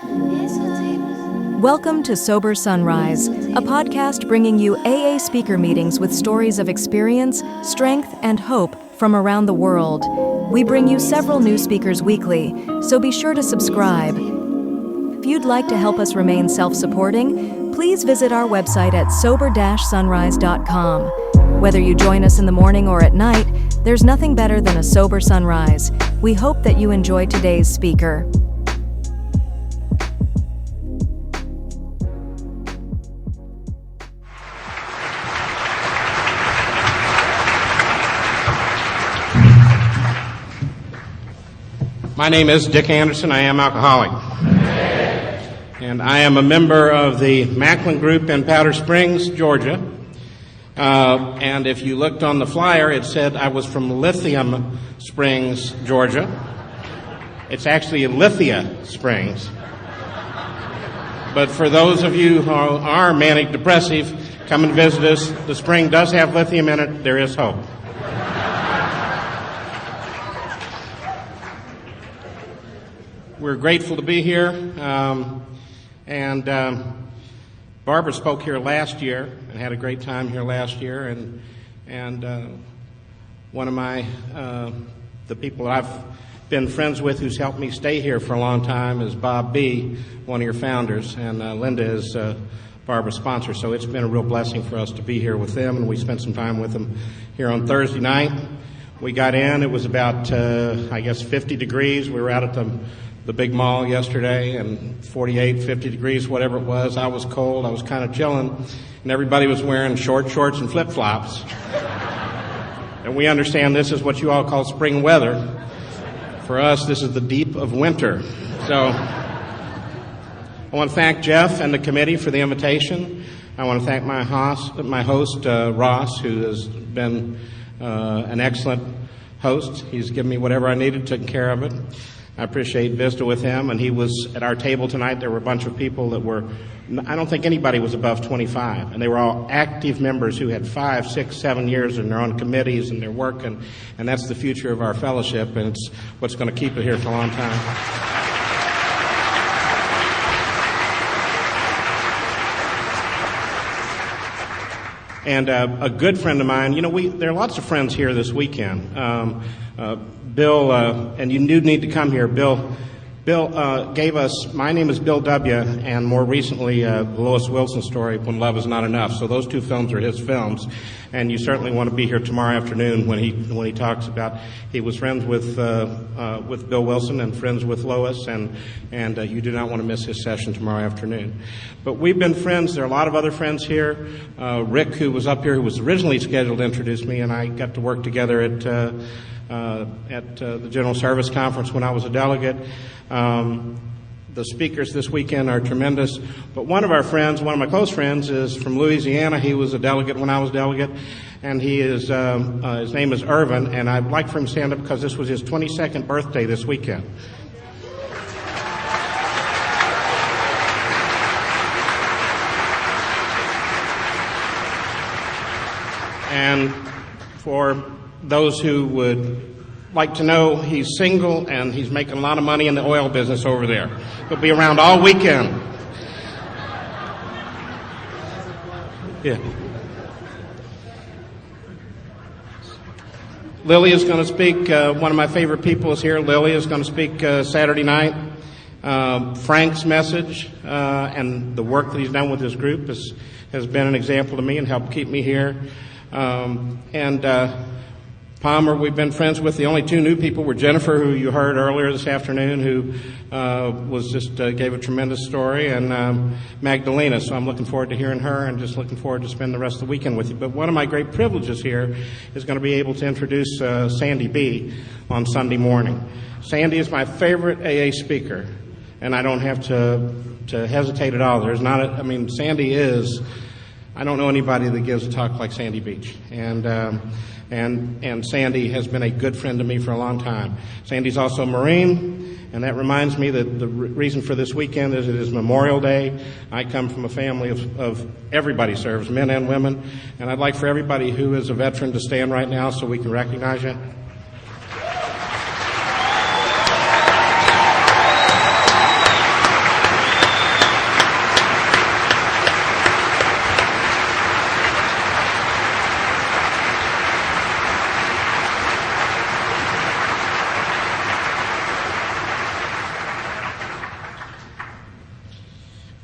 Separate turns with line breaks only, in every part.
Welcome to Sober Sunrise, a podcast bringing you AA speaker meetings with stories of experience, strength, and hope from around the world. We bring you several new speakers weekly, so be sure to subscribe. If you'd like to help us remain self-supporting, please visit our website at sober-sunrise.com. Whether you join us in the morning or at night, there's nothing better than a sober sunrise. We hope that you enjoy today's speaker.
My name is Dick Anderson. I am alcoholic. And I am a member of the Macklin Group in Powder Springs, Georgia. And if you looked on the flyer, it said I was from Lithia Springs, Georgia. It's actually Lithia Springs. But for those of you who are manic depressive, come and visit us. The spring does have lithium in it. There is hope. We're grateful to be here, and Barbara spoke here last year and had a great time here last year, and one of the people that I've been friends with who's helped me stay here for a long time is Bob B., one of your founders, and Linda is Barbara's sponsor, so it's been a real blessing for us to be here with them, and we spent some time with them here on Thursday night. We got in, it was about 50 degrees. We were out at the big mall yesterday, and 48, 50 degrees, whatever it was. I was cold. I was kind of chilling, and everybody was wearing shorts and flip-flops. And we understand this is what you all call spring weather. For us, this is the deep of winter. So I want to thank Jeff and the committee for the invitation. I want to thank my host, Ross, who has been an excellent host. He's given me whatever I needed, taken care of it. I appreciate Vista with him, and he was at our table tonight. There were a bunch of people that were, I don't think anybody was above 25, and they were all active members who had 5, 6, 7 years in their own committees and their work, and that's the future of our fellowship, and it's what's going to keep it here for a long time. And a good friend of mine, there are lots of friends here this weekend. Bill, and you do need to come here. Bill gave us, my name is Bill W., and more recently, the Lois Wilson story, When Love Is Not Enough. So those two films are his films, and you certainly want to be here tomorrow afternoon when he talks about, he was friends with Bill Wilson and friends with Lois, and you do not want to miss his session tomorrow afternoon. But we've been friends. There are a lot of other friends here. Rick, who was up here, who was originally scheduled to introduce me, and I got to work together at the General Service Conference when I was a delegate. The speakers this weekend are tremendous. But one of our friends, one of my close friends, is from Louisiana. He was a delegate when I was delegate. And his name is Irvin. And I'd like for him to stand up because this was his 22nd birthday this weekend. And for those who would like to know, he's single and he's making a lot of money in the oil business over there. He'll be around all weekend. Yeah. Lily is going to speak. One of my favorite people is here. Lily is going to speak Saturday night. Frank's message and the work that he's done with his group has been an example to me and helped keep me here. Palmer, we've been friends with. The only two new people were Jennifer, who you heard earlier this afternoon, who gave a tremendous story, and Magdalena. So I'm looking forward to hearing her and just looking forward to spend the rest of the weekend with you. But one of my great privileges here is going to be able to introduce Sandy B. on Sunday morning. Sandy is my favorite AA speaker, and I don't have to hesitate at all. Sandy is, I don't know anybody that gives a talk like Sandy Beach. And Sandy has been a good friend to me for a long time. Sandy's also a Marine, and that reminds me that the reason for this weekend is it is Memorial Day. I come from a family of everybody serves, men and women, and I'd like for everybody who is a veteran to stand right now so we can recognize you.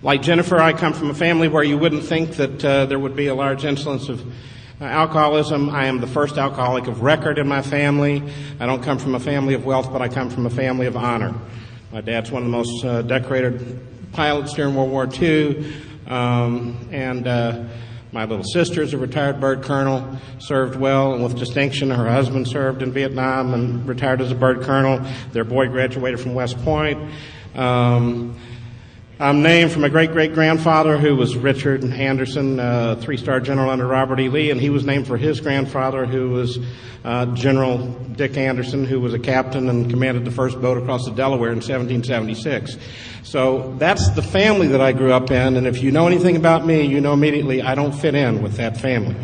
Like Jennifer, I come from a family where you wouldn't think that there would be a large incidence of alcoholism. I am the first alcoholic of record in my family. I don't come from a family of wealth, but I come from a family of honor. My dad's one of the most decorated pilots during World War II, and my little sister is a retired bird colonel, served well and with distinction. Her husband served in Vietnam and retired as a bird colonel. Their boy graduated from West Point. I'm named from a great-great-grandfather who was Richard Anderson, three-star general under Robert E. Lee, and he was named for his grandfather who was General Dick Anderson, who was a captain and commanded the first boat across the Delaware in 1776. So that's the family that I grew up in, and if you know anything about me, you know immediately I don't fit in with that family.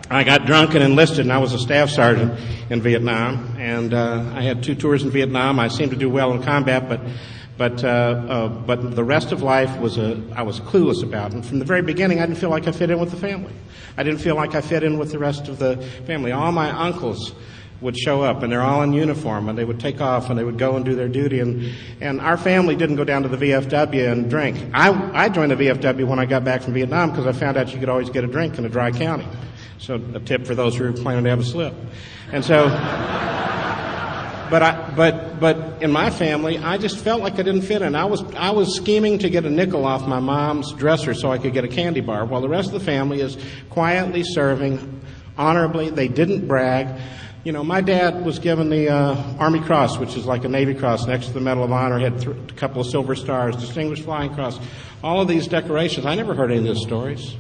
I got drunk and enlisted, and I was a staff sergeant in Vietnam, and I had 2 tours in Vietnam. I seemed to do well in combat, but the rest of life I was clueless about. And from the very beginning, I didn't feel like I fit in with the family. I didn't feel like I fit in with the rest of the family. All my uncles would show up, and they're all in uniform, and they would take off, and they would go and do their duty. And our family didn't go down to the VFW and drink. I joined the VFW when I got back from Vietnam because I found out you could always get a drink in a dry county. So a tip for those who are planning to have a slip. And so... But in my family, I just felt like I didn't fit in. I was scheming to get a nickel off my mom's dresser so I could get a candy bar, while the rest of the family is quietly serving, honorably. They didn't brag. You know, my dad was given the Army Cross, which is like a Navy Cross next to the Medal of Honor, had a couple of silver stars, Distinguished Flying Cross, all of these decorations. I never heard any of those stories.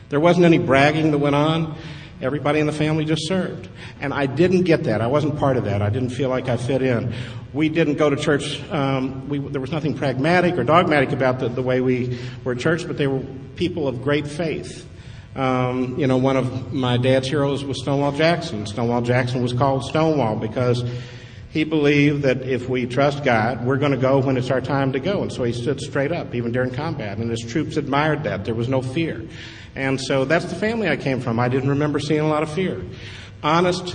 There wasn't any bragging that went on. Everybody in the family just served. And I didn't get that. I wasn't part of that. I didn't feel like I fit in. We didn't go to church. There was nothing pragmatic or dogmatic about the way we were at church, but they were people of great faith. One of my dad's heroes was Stonewall Jackson. Stonewall Jackson was called Stonewall because he believed that if we trust God, we're going to go when it's our time to go. And so he stood straight up, even during combat. And his troops admired that. There was no fear. And so that's the family I came from. I didn't remember seeing a lot of fear. Honest,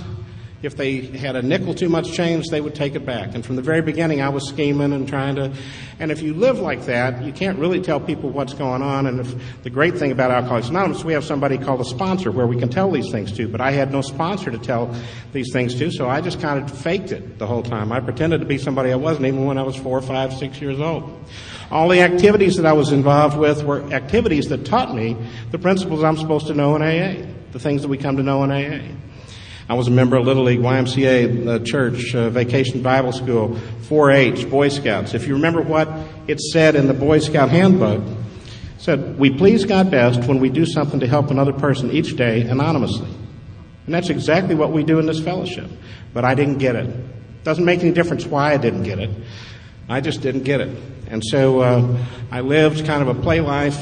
if they had a nickel too much change, they would take it back. And from the very beginning, I was scheming and trying to... And if you live like that, you can't really tell people what's going on. And the great thing about Alcoholics Anonymous, we have somebody called a sponsor where we can tell these things to. But I had no sponsor to tell these things to, so I just kind of faked it the whole time. I pretended to be somebody I wasn't, even when I was 4, 5, 6 years old. All the activities that I was involved with were activities that taught me the principles I'm supposed to know in AA, the things that we come to know in AA. I was a member of Little League, YMCA, the church, Vacation Bible School, 4-H, Boy Scouts. If you remember what it said in the Boy Scout handbook, it said, we please God best when we do something to help another person each day anonymously. And that's exactly what we do in this fellowship. But I didn't get it. Doesn't make any difference why I didn't get it. I just didn't get it. And so I lived kind of a play life.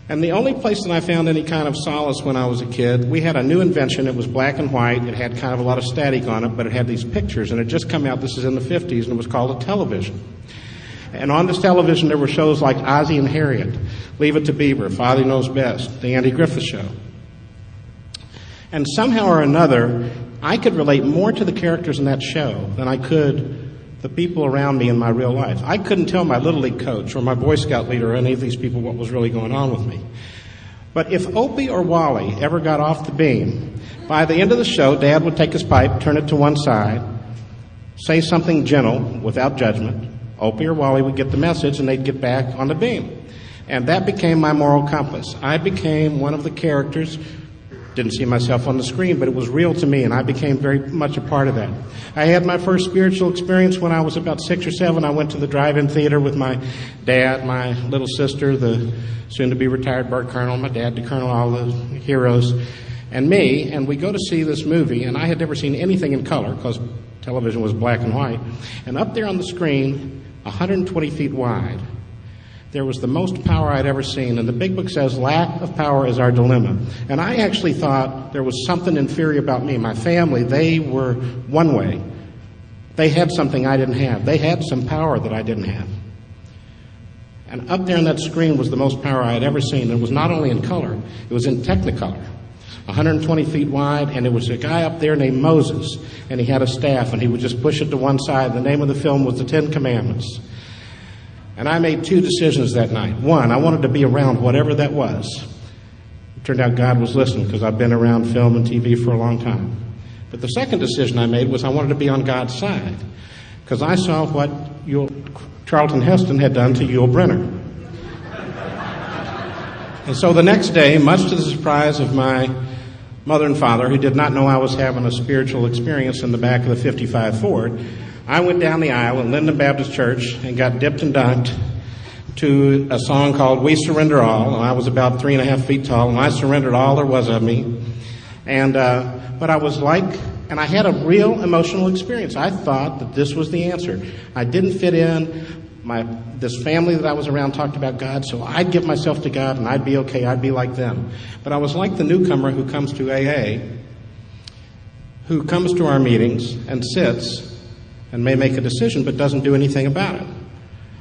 And the only place that I found any kind of solace when I was a kid, we had a new invention. It was black and white. It had kind of a lot of static on it, but it had these pictures. And it just come out, this is in the 50s, and it was called a television. And on this television, there were shows like Ozzie and Harriet, Leave It to Beaver, Father Knows Best, The Andy Griffith Show. And somehow or another, I could relate more to the characters in that show than I could the people around me in my real life. I couldn't tell my Little League coach or my Boy Scout leader or any of these people what was really going on with me. But if Opie or Wally ever got off the beam, by the end of the show, Dad would take his pipe, turn it to one side, say something gentle without judgment. Opie or Wally would get the message and they'd get back on the beam. And that became my moral compass. I became one of the characters. Didn't see myself on the screen, but it was real to me, and I became very much a part of that. I had my first spiritual experience when I was about 6 or 7. I went to the drive-in theater with my dad, my little sister, the soon-to-be retired bird colonel, my dad, the colonel, all the heroes, and me, and we go to see this movie, and I had never seen anything in color because television was black and white. And up there on the screen, 120 feet wide, there was the most power I'd ever seen. And the big book says, lack of power is our dilemma. And I actually thought there was something inferior about me. My family, they were one way. They had something I didn't have. They had some power that I didn't have. And up there on that screen was the most power I had ever seen. It was not only in color, it was in Technicolor. 120 feet wide, and there was a guy up there named Moses, and he had a staff, and he would just push it to one side. The name of the film was The 10 Commandments. And I made two decisions that night. One, I wanted to be around whatever that was. It turned out God was listening because I've been around film and TV for a long time. But the second decision I made was I wanted to be on God's side because I saw what Charlton Heston had done to Yul Brynner. And so the next day, much to the surprise of my mother and father, who did not know I was having a spiritual experience in the back of the 55 Ford, I went down the aisle in Linden Baptist Church and got dipped and dunked to a song called We Surrender All. And I was about 3.5 feet tall, and I surrendered all there was of me. And but I was and I had a real emotional experience. I thought that this was the answer. I didn't fit in. This family that I was around talked about God, so I'd give myself to God and I'd be okay. I'd be like them. But I was like the newcomer who comes to AA, who comes to our meetings and sits and may make a decision but doesn't do anything about it.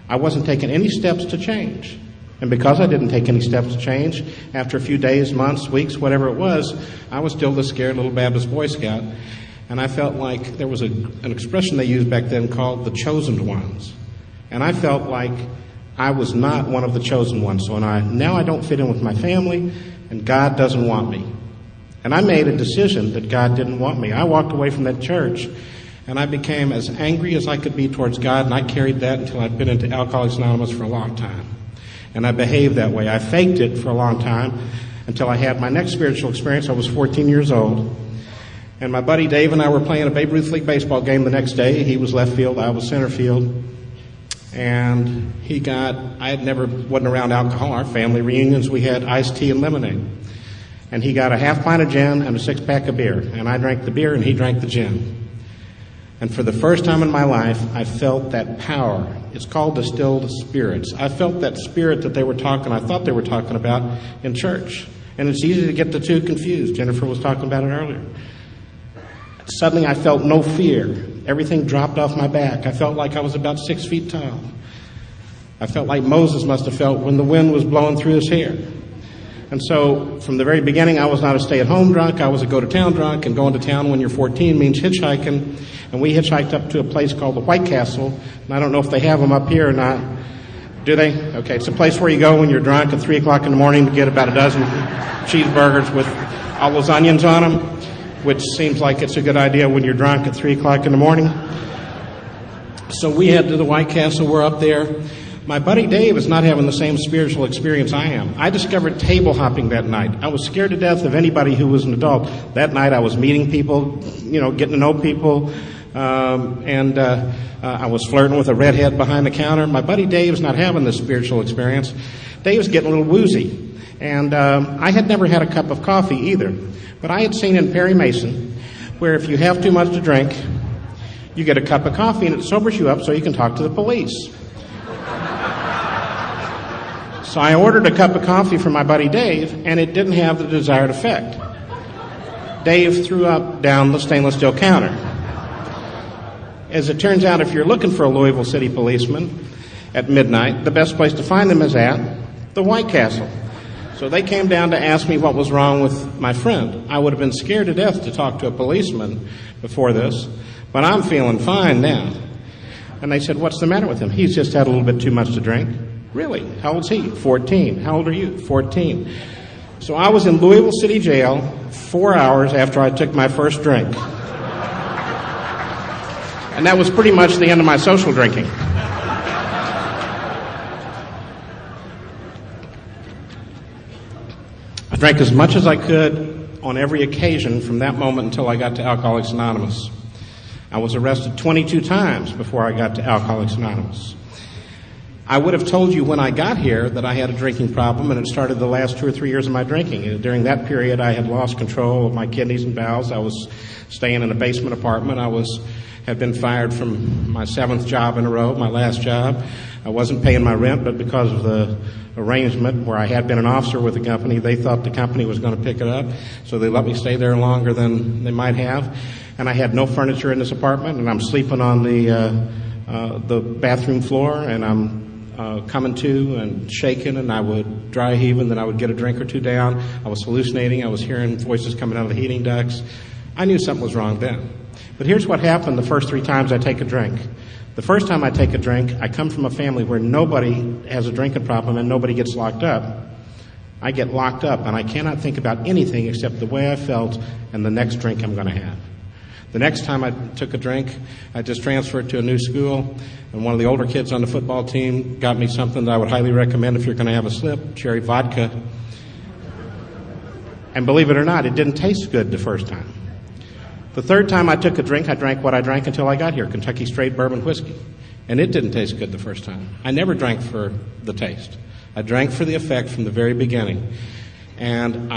I wasn't taking any steps to change. And because I didn't take any steps to change, after a few days, months, weeks, whatever it was, I was still the scared little Baptist Boy Scout. And I felt like there was an expression they used back then called the chosen ones. And I felt like I was not one of the chosen ones. So now I don't fit in with my family, and God doesn't want me. And I made a decision that God didn't want me. I walked away from that church, and I became as angry as I could be towards God, and I carried that until I'd been into Alcoholics Anonymous for a long time. And I behaved that way. I faked it for a long time until I had my next spiritual experience. I was 14 years old. And my buddy Dave and I were playing a Babe Ruth League baseball game the next day. He was left field, I was center field. And I wasn't around alcohol. Our family reunions, we had iced tea and lemonade. And he got a half pint of gin and a 6-pack of beer. And I drank the beer and he drank the gin. And for the first time in my life, I felt that power. It's called distilled spirits. I felt that spirit that I thought they were talking about in church. And it's easy to get the two confused. Jennifer was talking about it earlier. Suddenly I felt no fear. Everything dropped off my back. I felt like I was about 6 feet tall. I felt like Moses must have felt when the wind was blowing through his hair. And so from the very beginning, I was not a stay-at-home drunk. I was a go-to-town drunk, and going to town when you're 14 means hitchhiking. And we hitchhiked up to a place called the White Castle. And I don't know if they have them up here or not. Do they? Okay, it's a place where you go when you're drunk at 3 o'clock in the morning to get about a dozen cheeseburgers with all those onions on them, which seems like it's a good idea when you're drunk at 3 o'clock in the morning. So we head to the White Castle. We're up there. My buddy Dave is not having the same spiritual experience I am. I discovered table hopping that night. I was scared to death of anybody who was an adult. That night I was meeting people, getting to know people, and I was flirting with a redhead behind the counter. My buddy Dave's not having this spiritual experience. Dave's getting a little woozy. And I had never had a cup of coffee either. But I had seen in Perry Mason where if you have too much to drink, you get a cup of coffee and it sobers you up so you can talk to the police. So I ordered a cup of coffee for my buddy Dave, and it didn't have the desired effect. Dave threw up down the stainless steel counter. As it turns out, if you're looking for a Louisville City policeman at midnight, the best place to find them is at the White Castle. So they came down to ask me what was wrong with my friend. I would have been scared to death to talk to a policeman before this, but I'm feeling fine now. And they said, "What's the matter with him?" "He's just had a little bit too much to drink." "Really? How old's he?" 14. "How old are you?" 14. So I was in Louisville City Jail 4 hours after I took my first drink. And that was pretty much the end of my social drinking. I drank as much as I could on every occasion from that moment until I got to Alcoholics Anonymous. I was arrested 22 times before I got to Alcoholics Anonymous. I would have told you when I got here that I had a drinking problem, and it started the last 2 or 3 years of my drinking. During that period, I had lost control of my kidneys and bowels. I was staying in a basement apartment. I had been fired from my 7th job in a row, my last job. I wasn't paying my rent, but because of the arrangement where I had been an officer with the company, they thought the company was going to pick it up, so they let me stay there longer than they might have. And I had no furniture in this apartment, and I'm sleeping on the bathroom floor, and I'm coming to and shaking, and I would dry heave, and then I would get a drink or two down. I was hallucinating. I was hearing voices coming out of the heating ducts. I knew something was wrong then. But here's what happened the first 3 times I take a drink. The first time I take a drink, I come from a family where nobody has a drinking problem and nobody gets locked up. I get locked up, and I cannot think about anything except the way I felt and the next drink I'm going to have. The next time I took a drink, I just transferred to a new school, and one of the older kids on the football team got me something that I would highly recommend if you're going to have a slip, cherry vodka. And believe it or not, it didn't taste good the first time. The third time I took a drink, I drank what I drank until I got here, Kentucky Straight Bourbon Whiskey. And it didn't taste good the first time. I never drank for the taste. I drank for the effect from the very beginning. And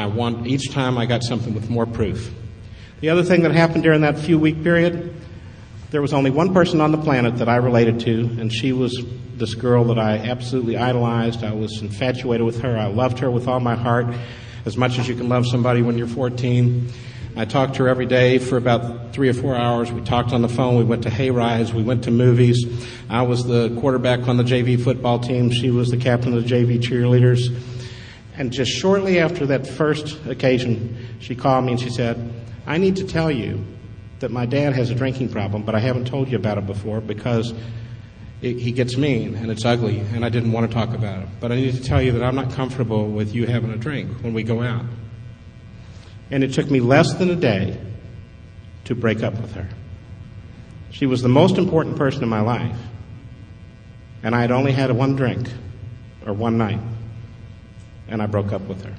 each time I got something with more proof. The other thing that happened during that few-week period, there was only one person on the planet that I related to, and she was this girl that I absolutely idolized. I was infatuated with her. I loved her with all my heart, as much as you can love somebody when you're 14. I talked to her every day for about 3 or 4 hours. We talked on the phone. We went to hay rides. We went to movies. I was the quarterback on the JV football team. She was the captain of the JV cheerleaders. And just shortly after that first occasion, she called me and she said, I need to tell you that my dad has a drinking problem, but I haven't told you about it before because he gets mean and it's ugly, and I didn't want to talk about it. But I need to tell you that I'm not comfortable with you having a drink when we go out. And it took me less than a day to break up with her. She was the most important person in my life, and I had only had one drink, or one night, and I broke up with her.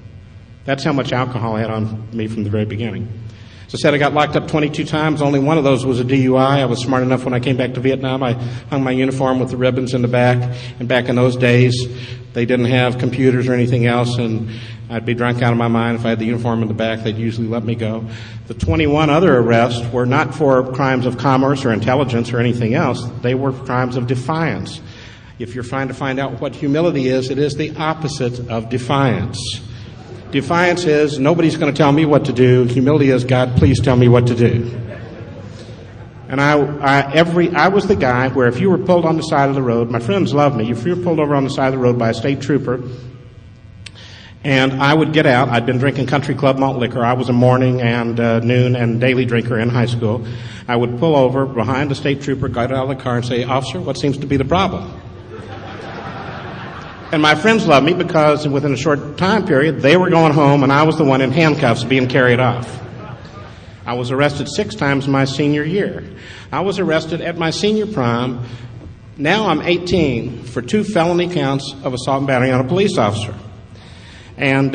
That's how much alcohol I had on me from the very beginning. As I said, I got locked up 22 times. Only one of those was a DUI. I was smart enough when I came back to Vietnam. I hung my uniform with the ribbons in the back, and back in those days, they didn't have computers or anything else, and I'd be drunk out of my mind. If I had the uniform in the back, they'd usually let me go. The 21 other arrests were not for crimes of commerce or intelligence or anything else. They were crimes of defiance. If you're trying to find out what humility is, it is the opposite of defiance. Defiance is, nobody's going to tell me what to do. Humility is, God, please tell me what to do. And I was the guy where if you were pulled on the side of the road, my friends loved me. If you were pulled over on the side of the road by a state trooper, and I would get out. I'd been drinking country club malt liquor. I was a morning and noon and daily drinker in high school. I would pull over behind a state trooper, get out of the car, and say, Officer, what seems to be the problem? And my friends loved me because within a short time period, they were going home and I was the one in handcuffs being carried off. I was arrested 6 times my senior year. I was arrested at my senior prom. Now I'm 18 for 2 felony counts of assault and battery on a police officer. And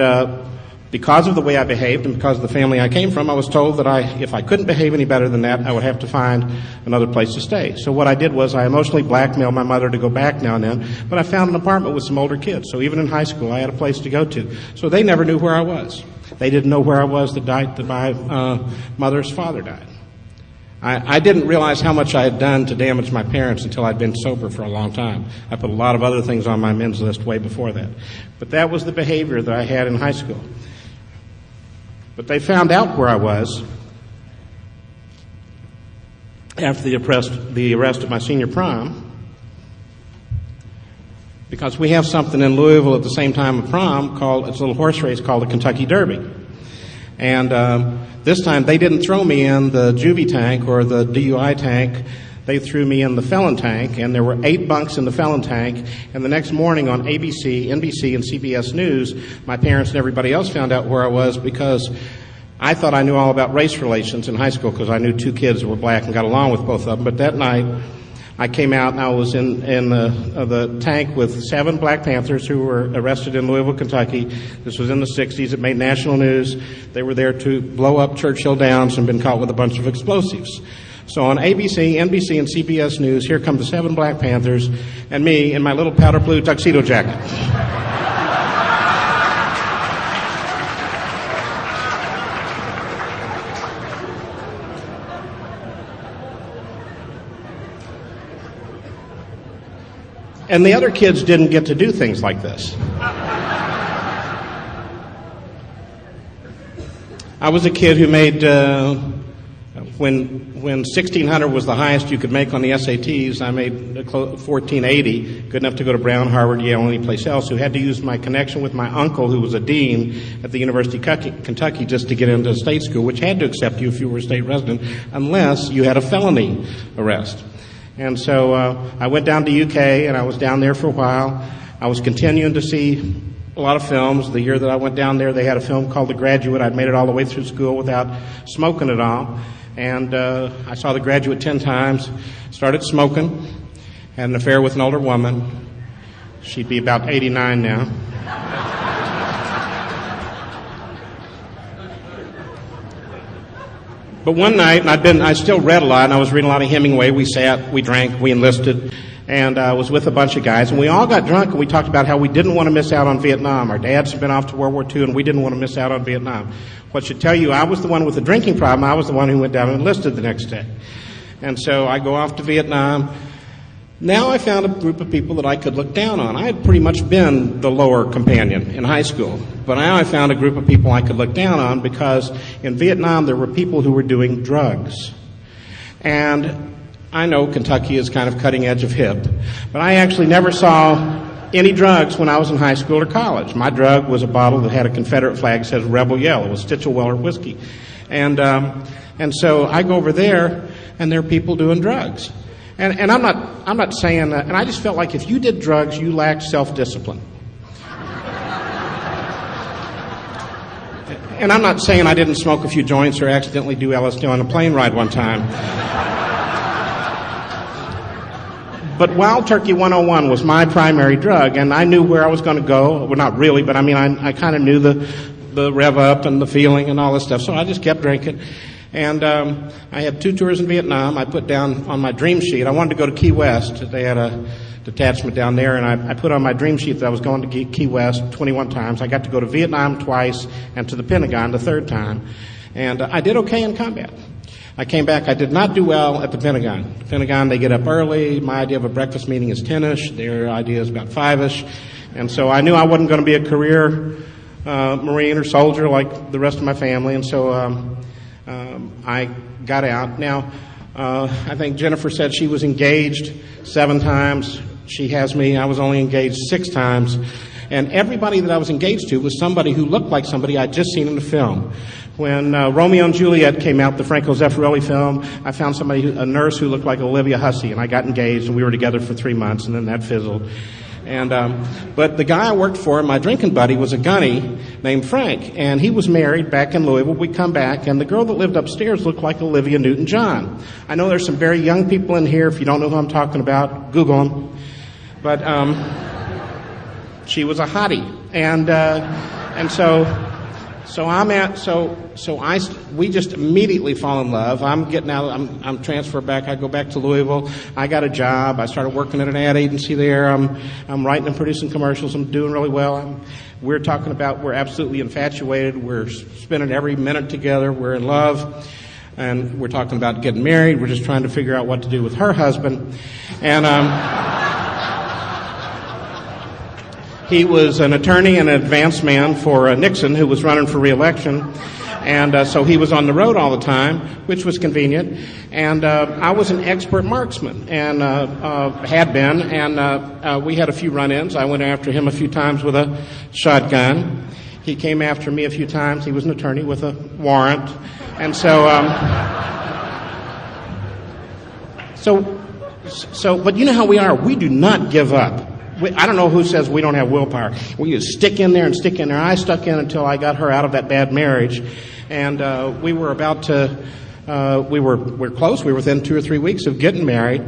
because of the way I behaved and because of the family I came from, I was told that if I couldn't behave any better than that, I would have to find another place to stay. So what I did was I emotionally blackmailed my mother to go back now and then, but I found an apartment with some older kids. So even in high school, I had a place to go to. So they never knew where I was. They didn't know where I was the night that my mother's father died. I didn't realize how much I had done to damage my parents until I'd been sober for a long time. I put a lot of other things on my men's list way before that. But that was the behavior that I had in high school. But they found out where I was after the arrest of my senior prom, because we have something in Louisville at the same time of prom it's a little horse race called the Kentucky Derby. And this time they didn't throw me in the juvie tank or the DUI tank. They threw me in the felon tank, and there were 8 bunks in the felon tank. And the next morning on ABC, NBC, and CBS News, my parents and everybody else found out where I was because I thought I knew all about race relations in high school because I knew 2 kids that were black and got along with both of them. But that night, I came out and I was in the tank with 7 Black Panthers who were arrested in Louisville, Kentucky. This was in the 60s. It made national news. They were there to blow up Churchill Downs and been caught with a bunch of explosives. So on ABC, NBC, and CBS News, here come the 7 Black Panthers and me in my little powder blue tuxedo jacket. And the other kids didn't get to do things like this. I was a kid who made, when 1,600 was the highest you could make on the SATs, I made 1,480, good enough to go to Brown, Harvard, Yale, and any place else, who had to use my connection with my uncle, who was a dean at the University of Kentucky, just to get into state school, which had to accept you if you were a state resident, unless you had a felony arrest. And so I went down to UK, and I was down there for a while. I was continuing to see a lot of films. The year that I went down there, they had a film called The Graduate. I'd made it all the way through school without smoking at all. And I saw The Graduate 10 times, started smoking, had an affair with an older woman. She'd be about 89 now. But one night, and I still read a lot, and I was reading a lot of Hemingway. We sat, we drank, we enlisted, and I was with a bunch of guys, and we all got drunk, and we talked about how we didn't want to miss out on Vietnam. Our dads had been off to World War II, and we didn't want to miss out on Vietnam. What should tell you, I was the one with the drinking problem. I was the one who went down and enlisted the next day. And so I go off to Vietnam. Now I found a group of people that I could look down on. I had pretty much been the lower companion in high school, but now I found a group of people I could look down on because in Vietnam there were people who were doing drugs. And I know Kentucky is kind of cutting edge of hip, but I actually never saw any drugs when I was in high school or college. My drug was a bottle that had a Confederate flag that says Rebel Yell. It was Stitchell-Weller whiskey. And so I go over there, and there are people doing drugs. And I'm not saying that, and I just felt like if you did drugs, you lacked self-discipline. And I'm not saying I didn't smoke a few joints or accidentally do LSD on a plane ride one time. But Wild Turkey 101 was my primary drug, and I knew where I was going to go. Well, not really, but I mean, I kind of knew the rev up and the feeling and all this stuff, so I just kept drinking. And I had 2 tours in Vietnam. I put down on my dream sheet, I wanted to go to Key West. They had a detachment down there, and I put on my dream sheet that I was going to Key West 21 times. I got to go to Vietnam twice and to the Pentagon the 3rd time. And I did okay in combat. I came back. I did not do well at the Pentagon. The Pentagon, they get up early. My idea of a breakfast meeting is 10-ish. Their idea is about 5-ish. And so I knew I wasn't going to be a career Marine or soldier like the rest of my family. And so I got out. Now, I think Jennifer said she was engaged 7 times. She has me. I was only engaged 6 times. And everybody that I was engaged to was somebody who looked like somebody I'd just seen in the film. When Romeo and Juliet came out, the Franco Zeffirelli film, I found a nurse who looked like Olivia Hussey, and I got engaged, and we were together for 3 months, and then that fizzled. And but the guy I worked for, my drinking buddy, was a gunny named Frank, and he was married back in Louisville. We'd come back, and the girl that lived upstairs looked like Olivia Newton-John. I know there's some very young people in here. If you don't know who I'm talking about, Google them. But she was a hottie, and we just immediately fall in love. I'm getting out. I'm transferred back. I go back to Louisville. I got a job. I started working at an ad agency there. I'm writing and producing commercials. I'm doing really well. We're talking about we're absolutely infatuated. We're spending every minute together. We're in love, and we're talking about getting married. We're just trying to figure out what to do with her husband, and he was an attorney and an advance man for Nixon, who was running for re-election. And so he was on the road all the time, which was convenient. And I was an expert marksman, and had been. And we had a few run-ins. I went after him a few times with a shotgun. He came after me a few times. He was an attorney with a warrant. And so, but you know how we are. We do not give up. I don't know who says we don't have willpower. We just stick in there and stick in there. I stuck in until I got her out of that bad marriage, and we were about to. We're close. We were within 2 or 3 weeks of getting married,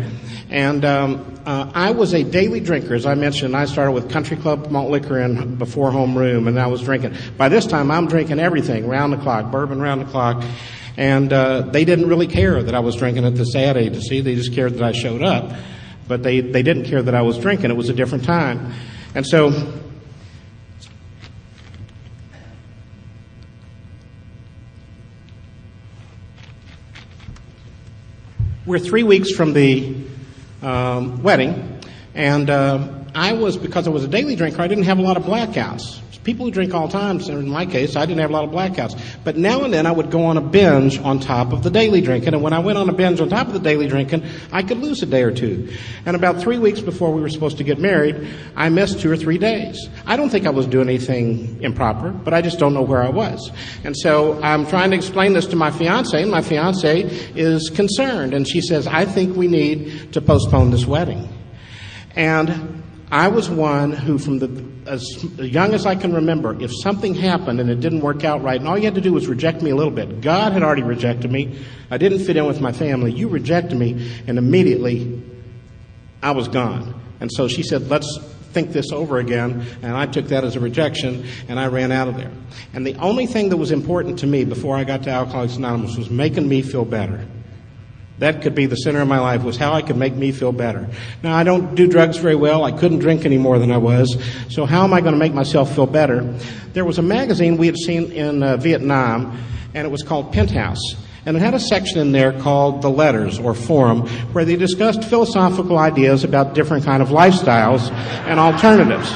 and I was a daily drinker, as I mentioned. I started with Country Club malt liquor and before homeroom, and I was drinking. By this time, I'm drinking everything round the clock, bourbon round the clock, and they didn't really care that I was drinking at this ad agency. They just cared that I showed up. But they didn't care that I was drinking. It was a different time. And so we're 3 weeks from the wedding, and because I was a daily drinker, I didn't have a lot of blackouts. People who drink all the time, so in my case, I didn't have a lot of blackouts. But now and then I would go on a binge on top of the daily drinking, and when I went on a binge on top of the daily drinking, I could lose a day or two. And about 3 weeks before we were supposed to get married, I missed 2 or 3 days. I don't think I was doing anything improper, but I just don't know where I was. And so I'm trying to explain this to my fiance, and my fiance is concerned, and she says, I think we need to postpone this wedding. And I was one who, as young as I can remember, if something happened and it didn't work out right, and all you had to do was reject me a little bit. God had already rejected me. I didn't fit in with my family. You rejected me, and immediately I was gone. And so she said, let's think this over again, and I took that as a rejection, and I ran out of there. And the only thing that was important to me before I got to Alcoholics Anonymous was making me feel better. That could be the center of my life, was how I could make me feel better. Now, I don't do drugs very well. I couldn't drink any more than I was. So how am I going to make myself feel better? There was a magazine we had seen in Vietnam, and it was called Penthouse. And it had a section in there called The Letters, or Forum, where they discussed philosophical ideas about different kind of lifestyles and alternatives.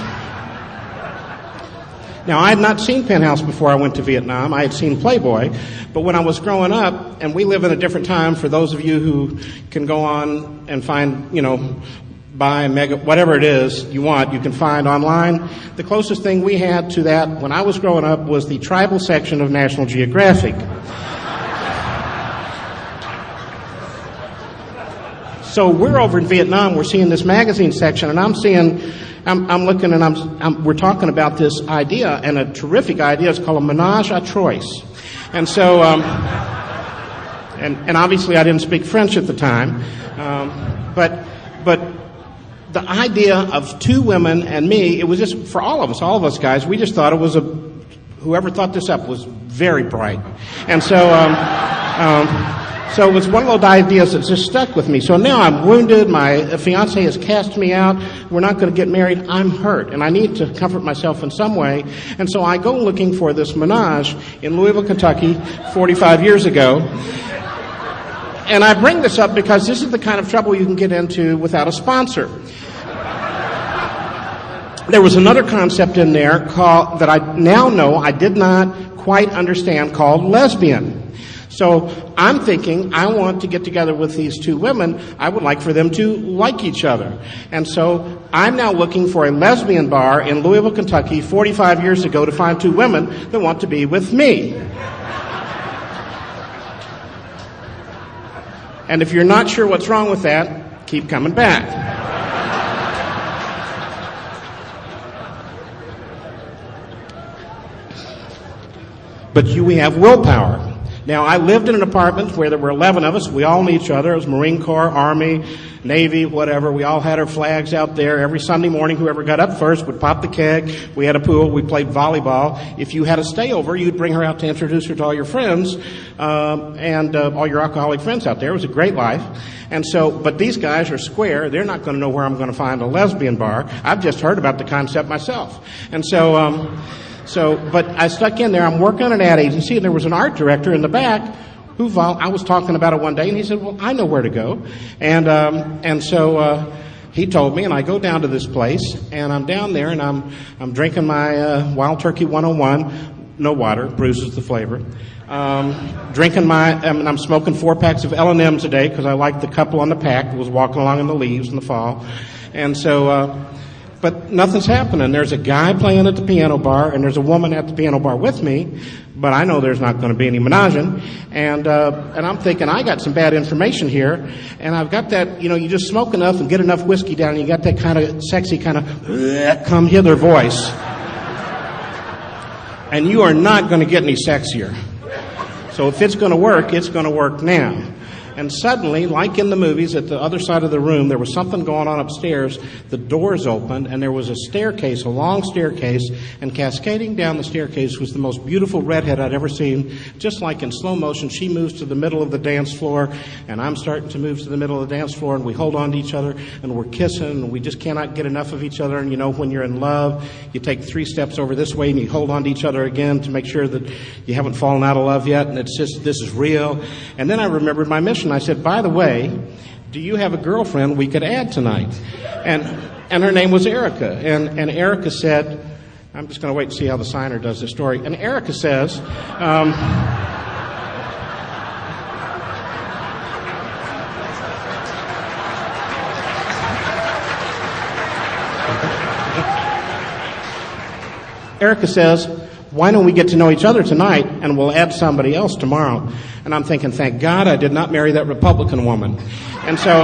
Now, I had not seen Penthouse before I went to Vietnam. I had seen Playboy. But when I was growing up, and we live in a different time, for those of you who can go on and find, buy mega, whatever it is you want, you can find online. The closest thing we had to that when I was growing up was the tribal section of National Geographic. So we're over in Vietnam, we're seeing this magazine section, and I'm looking, and we're talking about this idea, and a terrific idea. It's called a menage a trois. And so, and obviously I didn't speak French at the time, but the idea of 2 women and me, it was just, for all of us guys, we just thought it was whoever thought this up was very bright. And so, so it was one of those ideas that just stuck with me. So now I'm wounded. My fiance has cast me out. We're not going to get married. I'm hurt, and I need to comfort myself in some way. And so I go looking for this menage in Louisville, Kentucky, 45 years ago. And I bring this up because this is the kind of trouble you can get into without a sponsor. There was another concept in there that I now know I did not quite understand, called lesbian. So I'm thinking, I want to get together with these 2 women. I would like for them to like each other. And so I'm now looking for a lesbian bar in Louisville, Kentucky, 45 years ago, to find 2 women that want to be with me. And if you're not sure what's wrong with that, keep coming back. But we have willpower. Now, I lived in an apartment where there were 11 of us. We all knew each other. It was Marine Corps, Army, Navy, whatever. We all had our flags out there. Every Sunday morning, whoever got up first would pop the keg. We had a pool. We played volleyball. If you had a stayover, you'd bring her out to introduce her to all your friends and all your alcoholic friends out there. It was a great life. And so, but these guys are square. They're not going to know where I'm going to find a lesbian bar. I've just heard about the concept myself. And so, but I stuck in there. I'm working on an ad agency, and there was an art director in the back who I was talking about it one day, and he said, well, I know where to go. And so he told me, and I go down to this place, and I'm down there, and I'm drinking my Wild Turkey 101, no water, bruises the flavor. I'm smoking 4 packs of L&M's a day because I liked the couple on the pack that was walking along in the leaves in the fall. And so, but nothing's happening. There's a guy playing at the piano bar, and there's a woman at the piano bar with me, but I know there's not going to be any menaging. And I'm thinking, I got some bad information here, and I've got that, you just smoke enough and get enough whiskey down, and you got that kind of sexy kind of come hither voice. And you are not going to get any sexier. So if it's going to work, it's going to work now. And suddenly, like in the movies, at the other side of the room, there was something going on upstairs. The doors opened, and there was a staircase, a long staircase, and cascading down the staircase was the most beautiful redhead I'd ever seen. Just like in slow motion, she moves to the middle of the dance floor, and I'm starting to move to the middle of the dance floor, and we hold on to each other, and we're kissing, and we just cannot get enough of each other. And when you're in love, you take 3 steps over this way, and you hold on to each other again to make sure that you haven't fallen out of love yet, and it's just, this is real. And then I remembered my mission. I said, by the way, do you have a girlfriend we could add tonight? And her name was Erica. And Erica said, I'm just going to wait and see how the signer does this story. And Erica says, Erica says, why don't we get to know each other tonight and we'll add somebody else tomorrow? And I'm thinking, thank God I did not marry that Republican woman. And so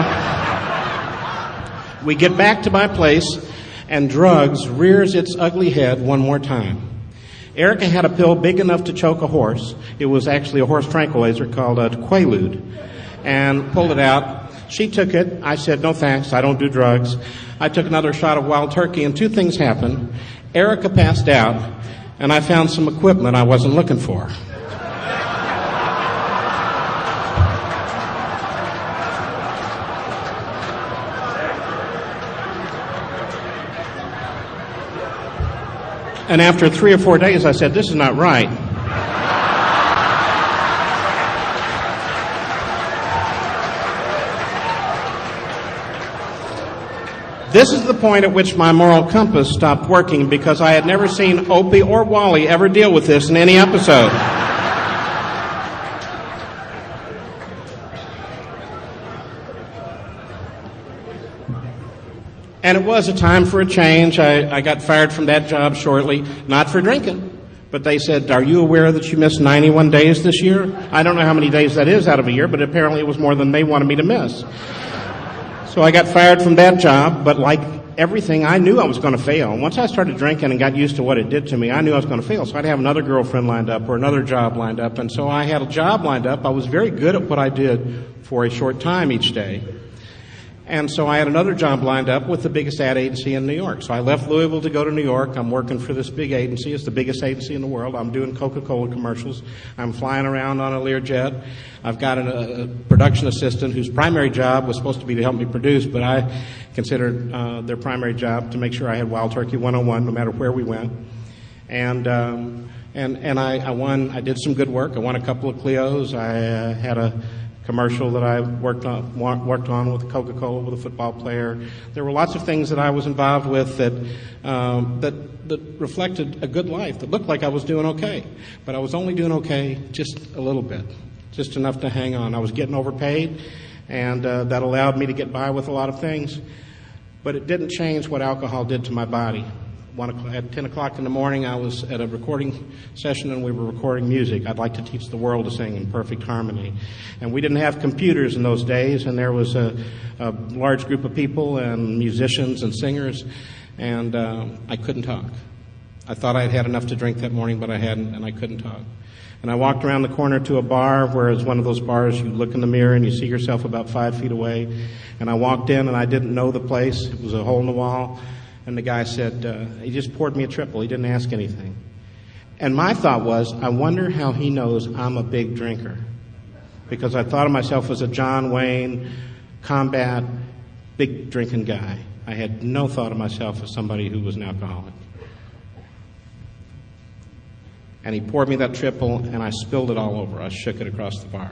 we get back to my place and drugs rears its ugly head one more time. Erica had a pill big enough to choke a horse. It was actually a horse tranquilizer called a Quaalude, and pulled it out. She took it. I said, no thanks, I don't do drugs. I took another shot of wild turkey, and two things happened. Erica passed out, and I found some equipment I wasn't looking for. And after 3 or 4 days, I said, this is not right. This is the point at which my moral compass stopped working, because I had never seen Opie or Wally ever deal with this in any episode. And it was a time for a change. I got fired from that job shortly, not for drinking, but they said, are you aware that you missed 91 days this year? I don't know how many days that is out of a year, but apparently it was more than they wanted me to miss. So I got fired from that job, but like everything, I knew I was going to fail. Once I started drinking and got used to what it did to me, I knew I was going to fail. So I'd have another girlfriend lined up or another job lined up. And so I had a job lined up. I was very good at what I did for a short time each day. And so I had another job lined up with the biggest ad agency in New York. So I left Louisville to go to New York. I'm working for this big agency. It's the biggest agency in the world. I'm doing Coca-Cola commercials. I'm flying around on a Learjet. I've got a production assistant whose primary job was supposed to be to help me produce, but I considered their primary job to make sure I had Wild Turkey 101 no matter where we went. And I won. I did some good work. I won a couple of Clios. I had a commercial that I worked on with Coca-Cola with a football player. There were lots of things that I was involved with that reflected a good life, that looked like I was doing okay. But I was only doing okay just a little bit, just enough to hang on. I was getting overpaid, and that allowed me to get by with a lot of things. But it didn't change what alcohol did to my body. At 10 o'clock in the morning, I was at a recording session, and we were recording music. I'd like to teach the world to sing in perfect harmony. And we didn't have computers in those days, and there was a large group of people and musicians and singers, and I couldn't talk. I thought I'd had enough to drink that morning, but I hadn't, and I couldn't talk. And I walked around the corner to a bar where it's one of those bars you look in the mirror and you see yourself about 5 feet away. And I walked in, and I didn't know the place. It was a hole in the wall. And the guy said, he just poured me a triple. He didn't ask anything. And my thought was, I wonder how he knows I'm a big drinker. Because I thought of myself as a John Wayne, combat, big drinking guy. I had no thought of myself as somebody who was an alcoholic. And he poured me that triple, and I spilled it all over. I shook it across the bar.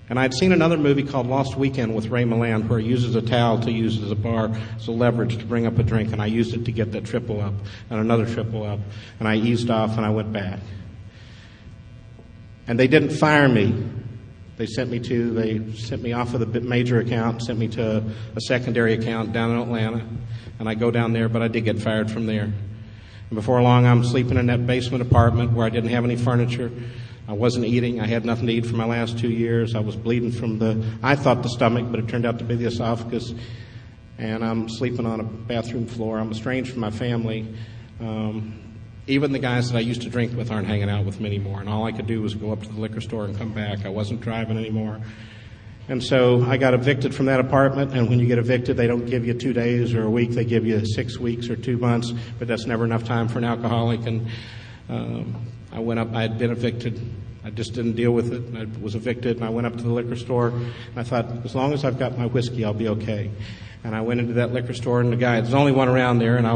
And I'd seen another movie called Lost Weekend with Ray Milland, where he uses a towel to use as a bar, as a leverage to bring up a drink, and I used it to get that triple up, and another triple up, and I eased off, and I went back. And they didn't fire me. They sent me off of the major account, sent me to a secondary account down in Atlanta, and I go down there, but I did get fired from there. And before long, I'm sleeping in that basement apartment where I didn't have any furniture. I wasn't eating. I had nothing to eat for my last 2 years. I was bleeding from I thought the stomach, but it turned out to be the esophagus. And I'm sleeping on a bathroom floor. I'm estranged from my family. Even the guys that I used to drink with aren't hanging out with me anymore. And all I could do was go up to the liquor store and come back. I wasn't driving anymore. And so I got evicted from that apartment. And when you get evicted, they don't give you 2 days or a week. They give you 6 weeks or 2 months. But that's never enough time for an alcoholic. And I went up. I had been evicted. I just didn't deal with it. I was evicted, and I went up to the liquor store. And I thought, as long as I've got my whiskey, I'll be okay. And I went into that liquor store, and there's only one around there, and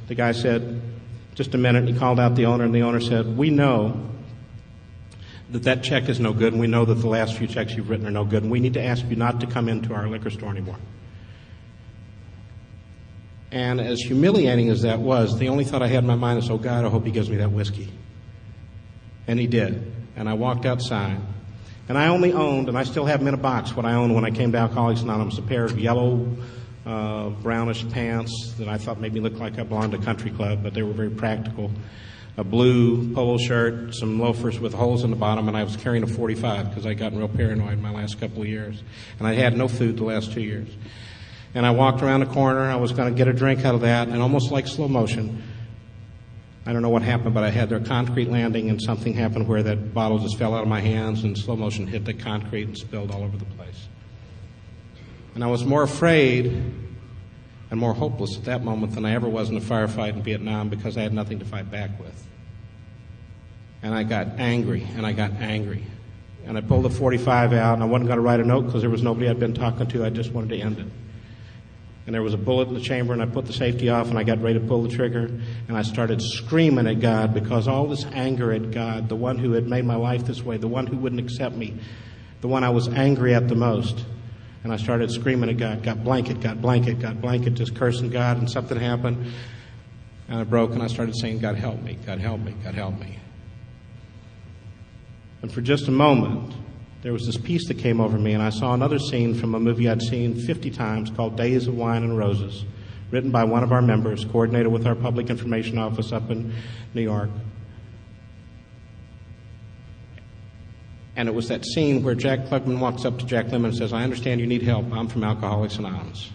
the guy said, just a minute, and he called out the owner, and the owner said, we know that check is no good, and we know that the last few checks you've written are no good, and we need to ask you not to come into our liquor store anymore. And as humiliating as that was, the only thought I had in my mind is, oh God, I hope he gives me that whiskey. And he did. And I walked outside. And I only owned, and I still have them in a box, what I owned when I came to Alcoholics Anonymous, a pair of yellow, brownish pants that I thought made me look like I belonged to a country club, but they were very practical. A blue polo shirt, some loafers with holes in the bottom, and I was carrying a .45 because I'd gotten real paranoid in my last couple of years. And I had no food the last 2 years. And I walked around the corner. I was going to get a drink out of that, and almost like slow motion, I don't know what happened, but I had their concrete landing, and something happened where that bottle just fell out of my hands, and slow motion hit the concrete and spilled all over the place. And I was more afraid and more hopeless at that moment than I ever was in a firefight in Vietnam, because I had nothing to fight back with. And I got angry, and I got angry. And I pulled the .45 out, and I wasn't going to write a note because there was nobody I'd been talking to. I just wanted to end it. And there was a bullet in the chamber, and I put the safety off, and I got ready to pull the trigger, and I started screaming at God, because all this anger at God, the one who had made my life this way, the one who wouldn't accept me, the one I was angry at the most. And I started screaming at God, got blanket, just cursing God, and something happened, and I broke, and I started saying, God help me, God help me, God help me. And for just a moment, there was this peace that came over me, and I saw another scene from a movie I'd seen 50 times called Days of Wine and Roses, written by one of our members, coordinated with our public information office up in New York. And it was that scene where Jack Klugman walks up to Jack Lemmon and says, I understand you need help. I'm from Alcoholics Anonymous.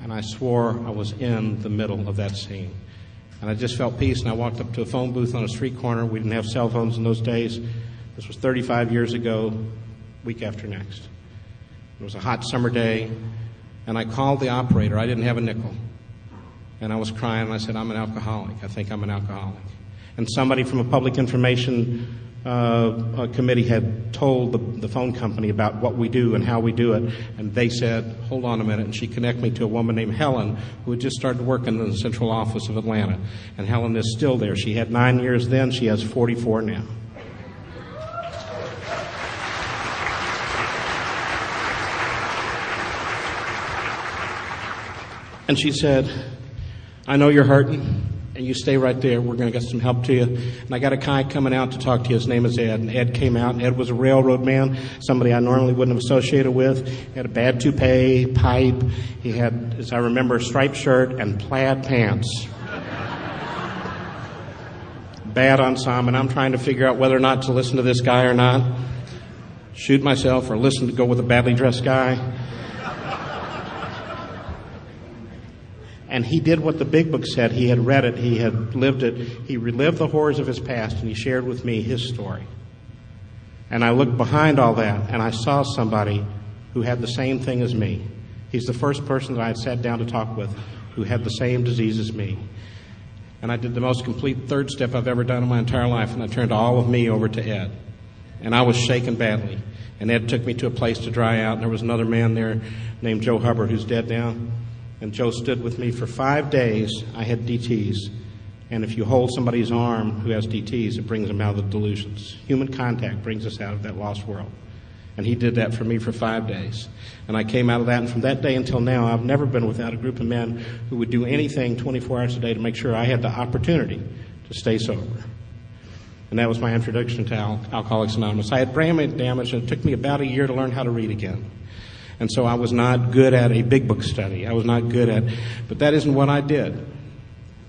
And I swore I was in the middle of that scene. And I just felt peace, and I walked up to a phone booth on a street corner. We didn't have cell phones in those days. This was 35 years ago, week after next. It was a hot summer day, and I called the operator. I didn't have a nickel. And I was crying, and I said, I'm an alcoholic. I think I'm an alcoholic. And somebody from a public information committee had told the phone company about what we do and how we do it. And they said, hold on a minute. And she connected me to a woman named Helen, who had just started working in the central office of Atlanta. And Helen is still there. She had 9 years then. She has 44 now. And she said, I know you're hurting, and you stay right there. We're going to get some help to you. And I got a guy coming out to talk to you. His name is Ed. And Ed came out, and Ed was a railroad man, somebody I normally wouldn't have associated with. He had a bad toupee, pipe. He had, as I remember, a striped shirt and plaid pants. Bad on some, and I'm trying to figure out whether or not to listen to this guy or not. Shoot myself or listen to go with a badly dressed guy. And he did what the Big Book said. He had read it. He had lived it. He relived the horrors of his past, and he shared with me his story. And I looked behind all that, and I saw somebody who had the same thing as me. He's the first person that I had sat down to talk with who had the same disease as me. And I did the most complete third step I've ever done in my entire life, and I turned all of me over to Ed. And I was shaken badly. And Ed took me to a place to dry out, and there was another man there named Joe Hubbard, who's dead now. And Joe stood with me for 5 days. I had DTs. And if you hold somebody's arm who has DTs, it brings them out of the delusions. Human contact brings us out of that lost world. And he did that for me for 5 days. And I came out of that, and from that day until now, I've never been without a group of men who would do anything 24 hours a day to make sure I had the opportunity to stay sober. And that was my introduction to Alcoholics Anonymous. I had brain damage, and it took me about a year to learn how to read again. And so I was not good at a Big Book study. I was not good at, but that isn't what I did.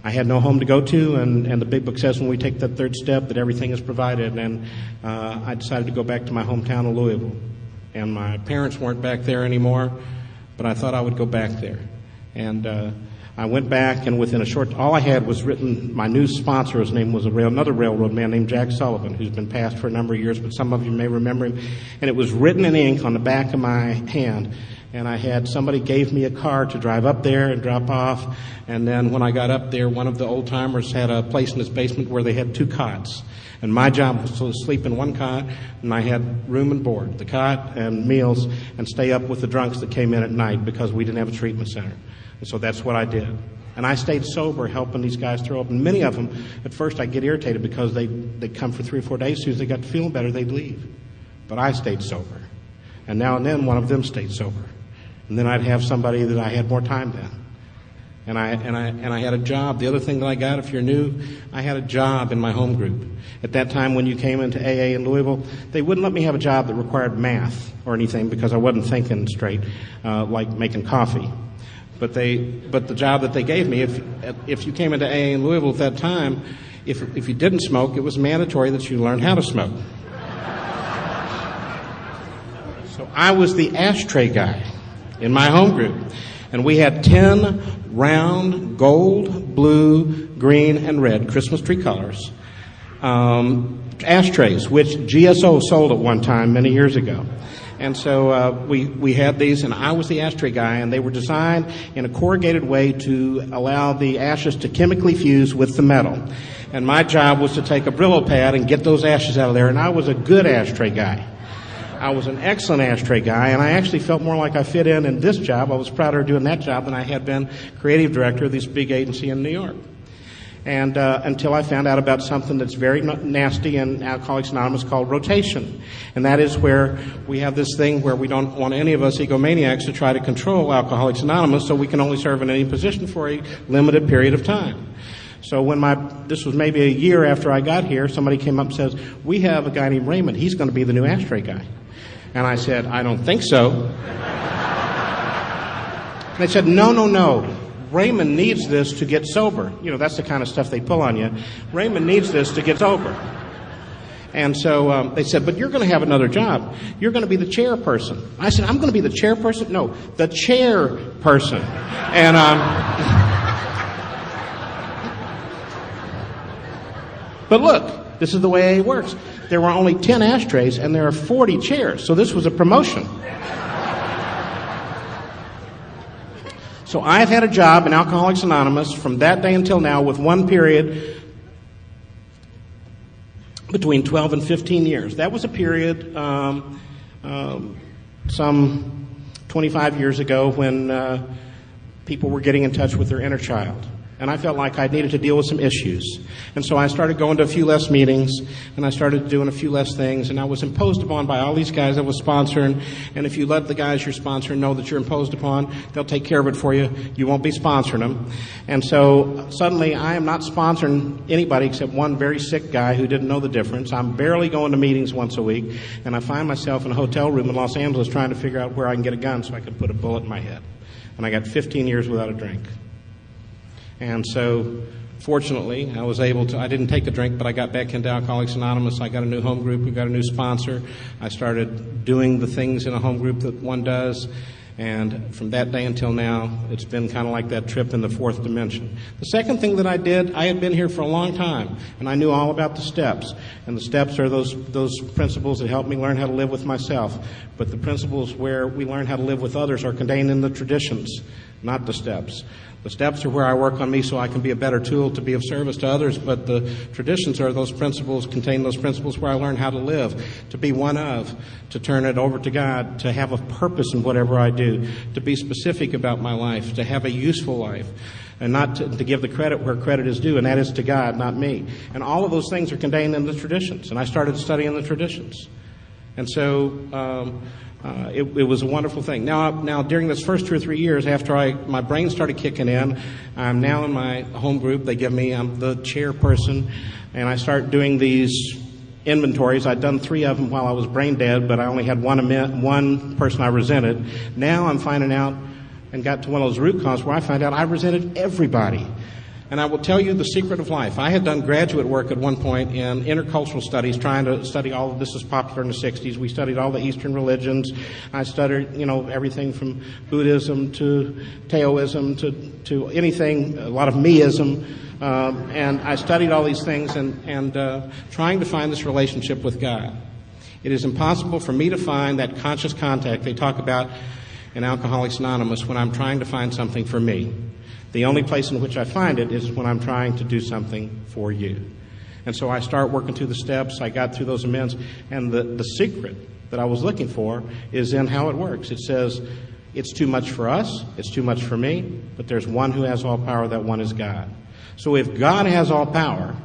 I had no home to go to, and the Big Book says when we take that third step that everything is provided. And I decided to go back to my hometown of Louisville. And my parents weren't back there anymore, but I thought I would go back there. And I went back, and within a short, all I had was written, my new sponsor, his name was another railroad man named Jack Sullivan, who's been passed for a number of years, but some of you may remember him. And it was written in ink on the back of my hand. And I had somebody gave me a car to drive up there and drop off. And then when I got up there, one of the old timers had a place in his basement where they had 2 cots. And my job was to sleep in one cot, and I had room and board, the cot and meals, and stay up with the drunks that came in at night because we didn't have a treatment center. And so that's what I did. And I stayed sober helping these guys throw up. And many of them, at first I'd get irritated because they'd come for 3 or 4 days. As soon as they got to feeling better, they'd leave. But I stayed sober. And now and then one of them stayed sober. And then I'd have somebody that I had more time than. And I had a job. The other thing that I got, if you're new, I had a job in my home group. At that time when you came into AA in Louisville, they wouldn't let me have a job that required math or anything because I wasn't thinking straight, like making coffee. But the job that they gave me, if you came into AA in Louisville at that time, if you didn't smoke, it was mandatory that you learn how to smoke. So I was the ashtray guy in my home group. And we had 10 round gold, blue, green, and red Christmas tree colors ashtrays, which GSO sold at one time many years ago. And so we had these, and I was the ashtray guy, and they were designed in a corrugated way to allow the ashes to chemically fuse with the metal. And my job was to take a Brillo pad and get those ashes out of there, and I was a good ashtray guy. I was an excellent ashtray guy, and I actually felt more like I fit in this job. I was prouder of doing that job than I had been creative director of this big agency in New York. And until I found out about something that's very nasty in Alcoholics Anonymous called rotation. And that is where we have this thing where we don't want any of us egomaniacs to try to control Alcoholics Anonymous, so we can only serve in any position for a limited period of time. So this was maybe a year after I got here, somebody came up and says, "We have a guy named Raymond. He's going to be the new ashtray guy." And I said, "I don't think so." And they said, No. Raymond needs this to get sober. You know, that's the kind of stuff they pull on you. Raymond needs this to get sober. And so they said, "But you're going to have another job. You're going to be the chairperson." I said, "I'm going to be the chairperson?" "No, the chairperson." And but look, this is the way it works. There were only 10 ashtrays, and there are 40 chairs, so this was a promotion. So I've had a job in Alcoholics Anonymous from that day until now with one period between 12 and 15 years. That was a period some 25 years ago when people were getting in touch with their inner child. And I felt like I needed to deal with some issues. And so I started going to a few less meetings, and I started doing a few less things, and I was imposed upon by all these guys I was sponsoring. And if you let the guys you're sponsoring know that you're imposed upon, they'll take care of it for you. You won't be sponsoring them. And so suddenly I am not sponsoring anybody except one very sick guy who didn't know the difference. I'm barely going to meetings once a week, and I find myself in a hotel room in Los Angeles trying to figure out where I can get a gun so I can put a bullet in my head. And I got 15 years without a drink. And so, fortunately, I didn't take the drink, but I got back into Alcoholics Anonymous. I got a new home group. We got a new sponsor. I started doing the things in a home group that one does. And from that day until now, it's been kind of like that trip in the fourth dimension. The second thing that I did, I had been here for a long time, and I knew all about the steps. And the steps are those principles that help me learn how to live with myself. But the principles where we learn how to live with others are contained in the traditions, not the steps. The steps are where I work on me so I can be a better tool to be of service to others, but the traditions are those principles, contain those principles where I learn how to live, to be one of, to turn it over to God, to have a purpose in whatever I do, to be specific about my life, to have a useful life, and not to give the credit where credit is due, and that is to God, not me. And all of those things are contained in the traditions, and I started studying the traditions. And so it was a wonderful thing. Now, during this first 2 or 3 years, after my brain started kicking in, I'm now in my home group. They give me, I'm the chairperson, and I start doing these inventories. I'd done 3 of them while I was brain dead, but I only had one person I resented. Now I'm finding out and got to one of those root causes where I find out I resented everybody. And I will tell you the secret of life. I had done graduate work at one point in intercultural studies, trying to study all of this was popular in the 60s. We studied all the Eastern religions. I studied, everything from Buddhism to Taoism to anything, a lot of meism. And I studied all these things and trying to find this relationship with God. It is impossible for me to find that conscious contact they talk about in Alcoholics Anonymous when I'm trying to find something for me. The only place in which I find it is when I'm trying to do something for you. And so I start working through the steps. I got through those amends. And the secret that I was looking for is in how it works. It says, it's too much for us, it's too much for me, but there's one who has all power, that one is God. So if God has all power,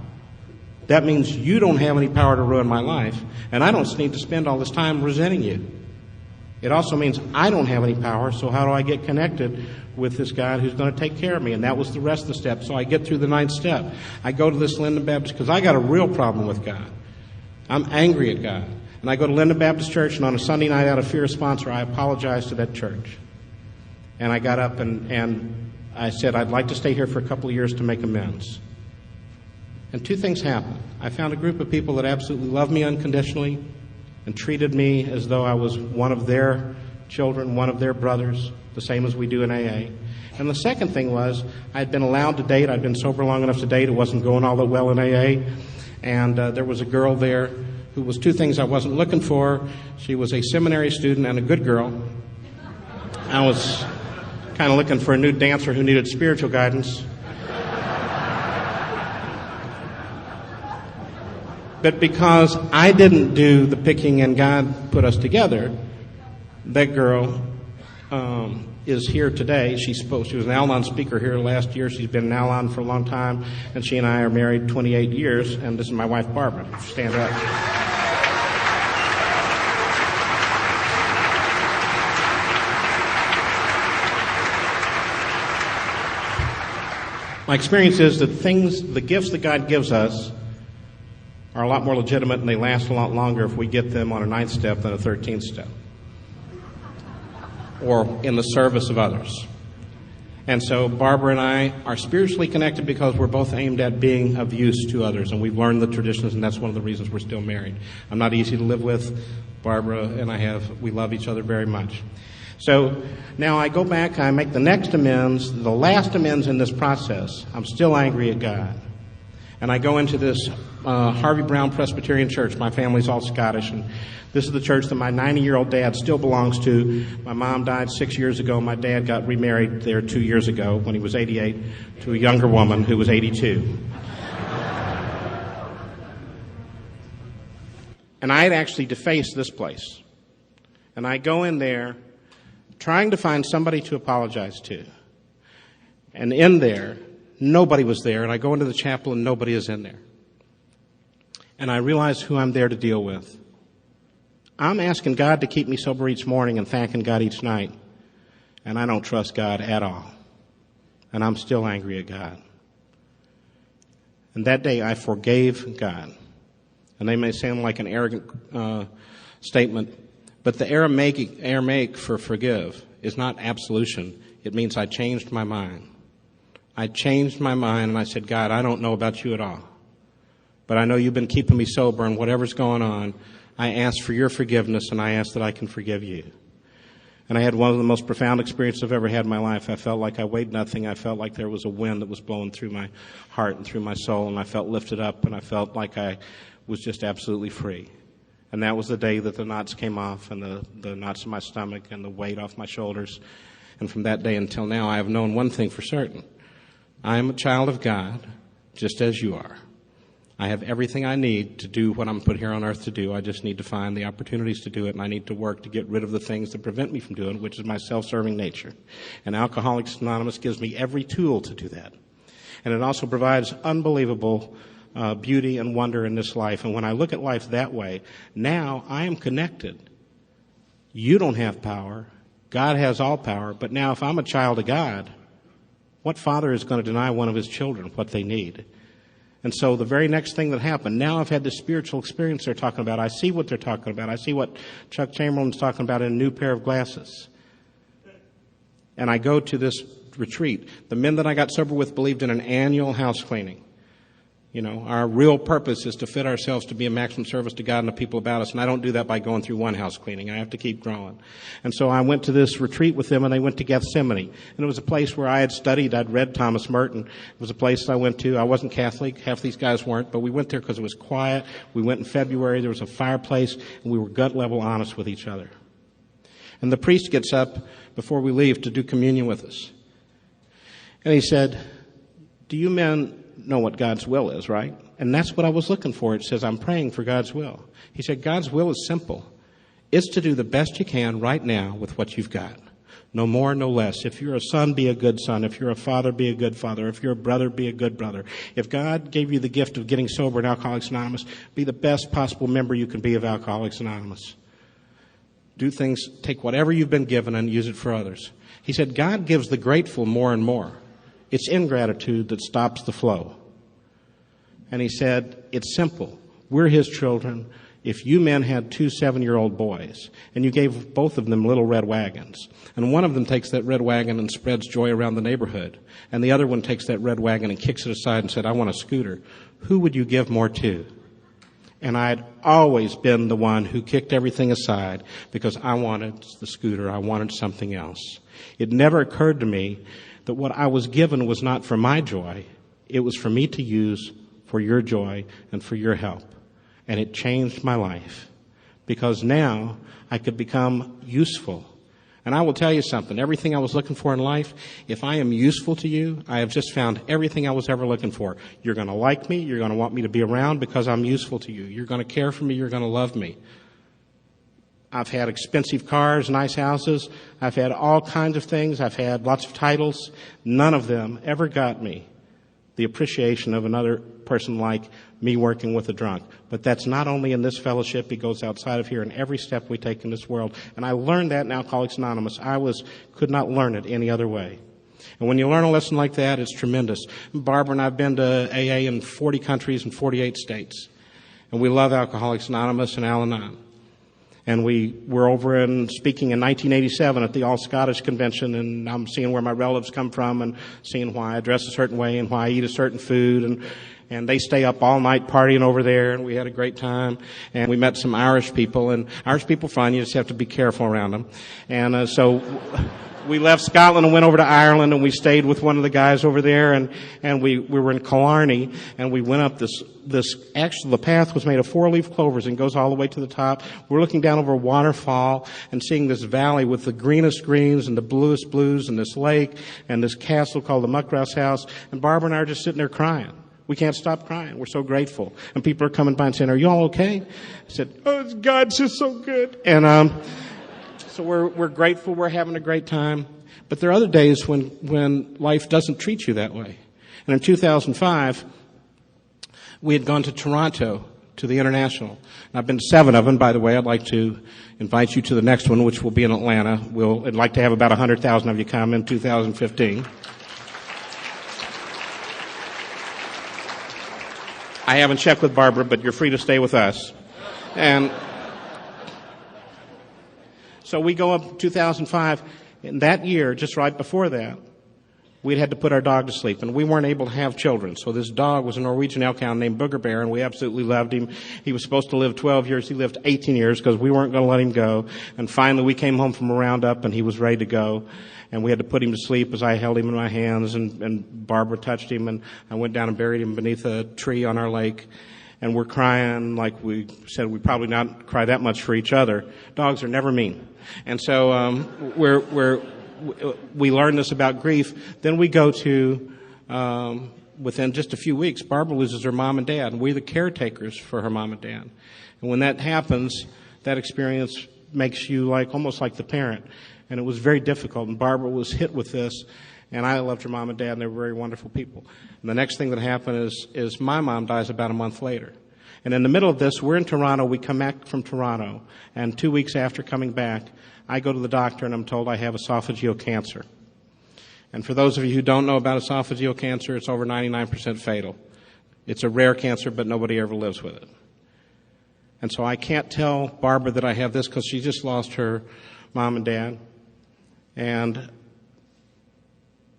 that means you don't have any power to ruin my life, and I don't need to spend all this time resenting you. It also means I don't have any power, so how do I get connected with this God who's going to take care of me? And that was the rest of the steps. So I get through the 9th step. I go to this Linden Baptist because I got a real problem with God. I'm angry at God. And I go to Linden Baptist Church, and on a Sunday night out of fear of sponsor, I apologized to that church. And I got up and I said, I'd like to stay here for a couple of years to make amends. And 2 things happened. I found a group of people that absolutely loved me unconditionally and treated me as though I was one of their children, one of their brothers, the same as we do in AA. And the second thing was, I'd been allowed to date. I'd been sober long enough to date. It wasn't going all that well in AA. And there was a girl there who was 2 things I wasn't looking for. She was a seminary student and a good girl. I was kind of looking for a new dancer who needed spiritual guidance. But because I didn't do the picking and God put us together, that girl is here today. She was an Al-Anon speaker here last year. She's been an Al-Anon for a long time, and she and I are married 28 years, and this is my wife, Barbara. Stand up. My experience is that the gifts that God gives us are a lot more legitimate, and they last a lot longer if we get them on a 9th step than a 13th step, or in the service of others. And so Barbara and I are spiritually connected because we're both aimed at being of use to others, and we've learned the traditions, and that's one of the reasons we're still married. I'm not easy to live with. Barbara and we love each other very much. So now I go back, I make the next amends, the last amends in this process. I'm still angry at God. And I go into this Harvey Brown Presbyterian church. My family's all Scottish, and this is the church that my 90-year-old dad still belongs to. My mom died 6 years ago. My dad got remarried there 2 years ago when he was 88 to a younger woman who was 82. And I had actually defaced this place. And I go in there trying to find somebody to apologize to. And in there, nobody was there. And I go into the chapel and nobody is in there. And I realize who I'm there to deal with. I'm asking God to keep me sober each morning and thanking God each night. And I don't trust God at all. And I'm still angry at God. And that day I forgave God. And they may sound like an arrogant statement, but the Aramaic for forgive is not absolution. It means I changed my mind. I changed my mind and I said, God, I don't know about you at all. But I know you've been keeping me sober, and whatever's going on, I ask for your forgiveness, and I ask that I can forgive you. And I had one of the most profound experiences I've ever had in my life. I felt like I weighed nothing. I felt like there was a wind that was blowing through my heart and through my soul, and I felt lifted up, and I felt like I was just absolutely free. And that was the day that the knots came off, and the knots in my stomach and the weight off my shoulders. And from that day until now, I have known one thing for certain. I am a child of God, just as you are. I have everything I need to do what I'm put here on earth to do. I just need to find the opportunities to do it, and I need to work to get rid of the things that prevent me from doing it, which is my self-serving nature. And Alcoholics Anonymous gives me every tool to do that. And it also provides unbelievable beauty and wonder in this life. And when I look at life that way, now I am connected. You don't have power. God has all power. But now if I'm a child of God, what father is going to deny one of his children what they need? And so the very next thing that happened, now I've had this spiritual experience they're talking about. I see what they're talking about. I see what Chuck Chamberlain's talking about in a new pair of glasses. And I go to this retreat. The men that I got sober with believed in an annual house cleaning. You know, our real purpose is to fit ourselves to be a maximum service to God and the people about us. And I don't do that by going through one house cleaning. I have to keep growing. And so I went to this retreat with them, and they went to Gethsemane. And it was a place where I had studied. I'd read Thomas Merton. It was a place I went to. I wasn't Catholic. Half these guys weren't. But we went there because it was quiet. We went in February. There was a fireplace. And we were gut level honest with each other. And the priest gets up before we leave to do communion with us. And he said, do you men know what God's will is, right? And that's what I was looking for. It says, I'm praying for God's will. He said, God's will is simple. It's to do the best you can right now with what you've got. No more, no less. If you're a son, be a good son. If you're a father, be a good father. If you're a brother, be a good brother. If God gave you the gift of getting sober in Alcoholics Anonymous, be the best possible member you can be of Alcoholics Anonymous. Do things, take whatever you've been given and use it for others. He said, God gives the grateful more and more. It's ingratitude that stops the flow. And he said, it's simple. We're his children. If you men had 2 7-year-old boys, and you gave both of them little red wagons, and one of them takes that red wagon and spreads joy around the neighborhood, and the other one takes that red wagon and kicks it aside and said, I want a scooter, who would you give more to? And I'd always been the one who kicked everything aside because I wanted the scooter, I wanted something else. It never occurred to me that what I was given was not for my joy, it was for me to use for your joy and for your help. And it changed my life because now I could become useful. And I will tell you something, everything I was looking for in life, if I am useful to you, I have just found everything I was ever looking for. You're going to like me, you're going to want me to be around because I'm useful to you. You're going to care for me, you're going to love me. I've had expensive cars, nice houses, I've had all kinds of things, I've had lots of titles. None of them ever got me the appreciation of another person like me working with a drunk. But that's not only in this fellowship, it goes outside of here in every step we take in this world. And I learned that in Alcoholics Anonymous. Could not learn it any other way. And when you learn a lesson like that, it's tremendous. Barbara and I have been to AA in 40 countries and 48 states. And we love Alcoholics Anonymous and Al-Anon. And we were over and speaking in 1987 at the All-Scottish Convention, and I'm seeing where my relatives come from and seeing why I dress a certain way and why I eat a certain food. And they stay up all night partying over there, and we had a great time. And we met some Irish people, and Irish people are fun. You just have to be careful around them. And so we left Scotland and went over to Ireland, and we stayed with one of the guys over there, and we were in Killarney, and we went up actually the path was made of 4-leaf clovers and goes all the way to the top. We're looking down over a waterfall and seeing this valley with the greenest greens and the bluest blues and this lake and this castle called the Muckrouse House, and Barbara and I are just sitting there crying. We can't stop crying. We're so grateful. And people are coming by and saying, are you all okay? I said, oh, God's just so good. And so we're grateful. We're having a great time. But there are other days when life doesn't treat you that way. And in 2005, we had gone to Toronto to the International. And I've been to 7 of them, by the way. I'd like to invite you to the next one, which will be in Atlanta. I'd like to have about 100,000 of you come in 2015. I haven't checked with Barbara, but you're free to stay with us. And so we go up 2005, and that year, just right before that, we'd had to put our dog to sleep, and we weren't able to have children. So this dog was a Norwegian elk hound named Booger Bear, and we absolutely loved him. He was supposed to live 12 years. He lived 18 years because we weren't going to let him go. And finally, we came home from a roundup, and he was ready to go. And we had to put him to sleep as I held him in my hands, and Barbara touched him, and I went down and buried him beneath a tree on our lake. And we're crying like we said we'd probably not cry that much for each other. Dogs are never mean. And so we learned this about grief. Then we go to, within just a few weeks, Barbara loses her mom and dad, and we're the caretakers for her mom and dad. And when that happens, that experience makes you almost like the parent. And it was very difficult, and Barbara was hit with this, and I loved her mom and dad, and they were very wonderful people. And the next thing that happened is my mom dies about a month later. And in the middle of this, we're in Toronto. We come back from Toronto, and 2 weeks after coming back, I go to the doctor, and I'm told I have esophageal cancer. And for those of you who don't know about esophageal cancer, it's over 99% fatal. It's a rare cancer, but nobody ever lives with it. And so I can't tell Barbara that I have this because she just lost her mom and dad. And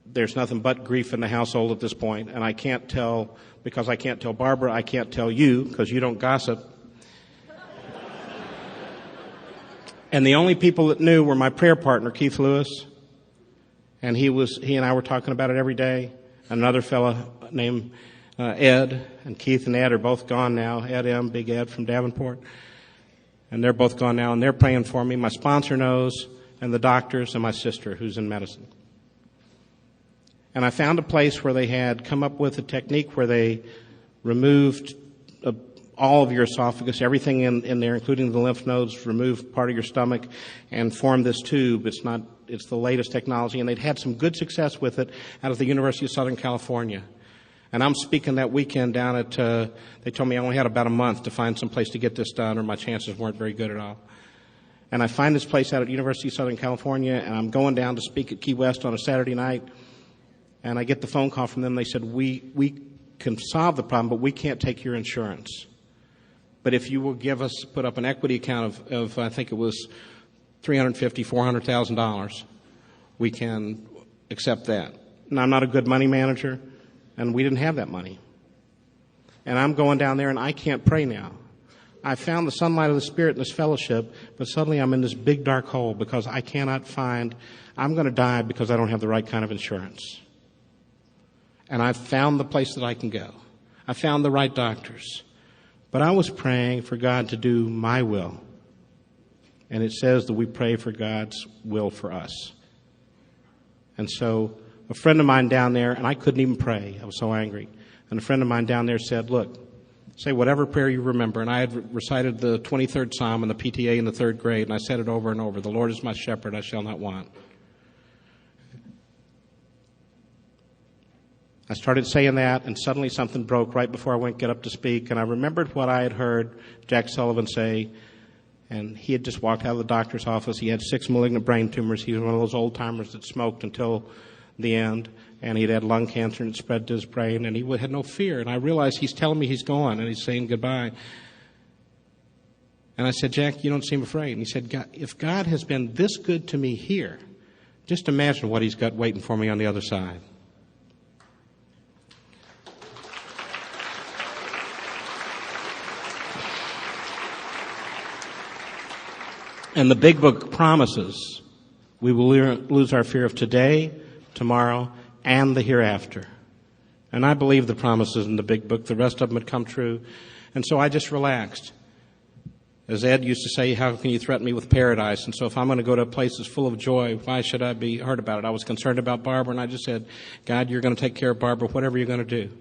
there's nothing but grief in the household at this point. And I can't tell, because I can't tell Barbara, I can't tell you, because you don't gossip. And the only people that knew were my prayer partner, Keith Lewis. And he and I were talking about it every day. Another fella named Ed. And Keith and Ed are both gone now. Ed M., Big Ed from Davenport. And they're both gone now, and they're praying for me. My sponsor knows, and the doctors, and my sister, who's in medicine. And I found a place where they had come up with a technique where they removed all of your esophagus, everything in there, including the lymph nodes, removed part of your stomach, and formed this tube. It's the latest technology, and they'd had some good success with it out of the University of Southern California. And I'm speaking that weekend down at, they told me I only had about a month to find some place to get this done, or my chances weren't very good at all. And I find this place out at University of Southern California, and I'm going down to speak at Key West on a Saturday night, and I get the phone call from them. They said, we can solve the problem, but we can't take your insurance. But if you will put up an equity account of I think it was $350,000, $400,000, we can accept that. Now, I'm not a good money manager, and we didn't have that money. And I'm going down there, and I can't pray now. I found the sunlight of the Spirit in this fellowship, but suddenly I'm in this big dark hole because I cannot find, I'm going to die because I don't have the right kind of insurance. And I found the place that I can go. I found the right doctors. But I was praying for God to do my will. And it says that we pray for God's will for us. And so a friend of mine down there, and I couldn't even pray. I was so angry. And a friend of mine down there said, look, say whatever prayer you remember. And I had recited the 23rd Psalm in the PTA in the 3rd grade, and I said it over and over. The Lord is my shepherd, I shall not want. I started saying that, and suddenly something broke right before I get up to speak. And I remembered what I had heard Jack Sullivan say. And he had just walked out of the doctor's office. He had 6 malignant brain tumors. He was one of those old-timers that smoked until the end. And he'd had lung cancer, and it spread to his brain. And he had no fear. And I realized he's telling me he's gone, and he's saying goodbye. And I said, Jack, you don't seem afraid. And he said, God, if God has been this good to me here, just imagine what he's got waiting for me on the other side. And the big book promises we will lose our fear of today, tomorrow, and the hereafter. And I believe the promises in the big book. The rest of them had come true. And so I just relaxed. As Ed used to say, how can you threaten me with paradise? And so if I'm going to go to a place that's full of joy, why should I be hurt about it? I was concerned about Barbara, and I just said, God, you're going to take care of Barbara, whatever you're going to do.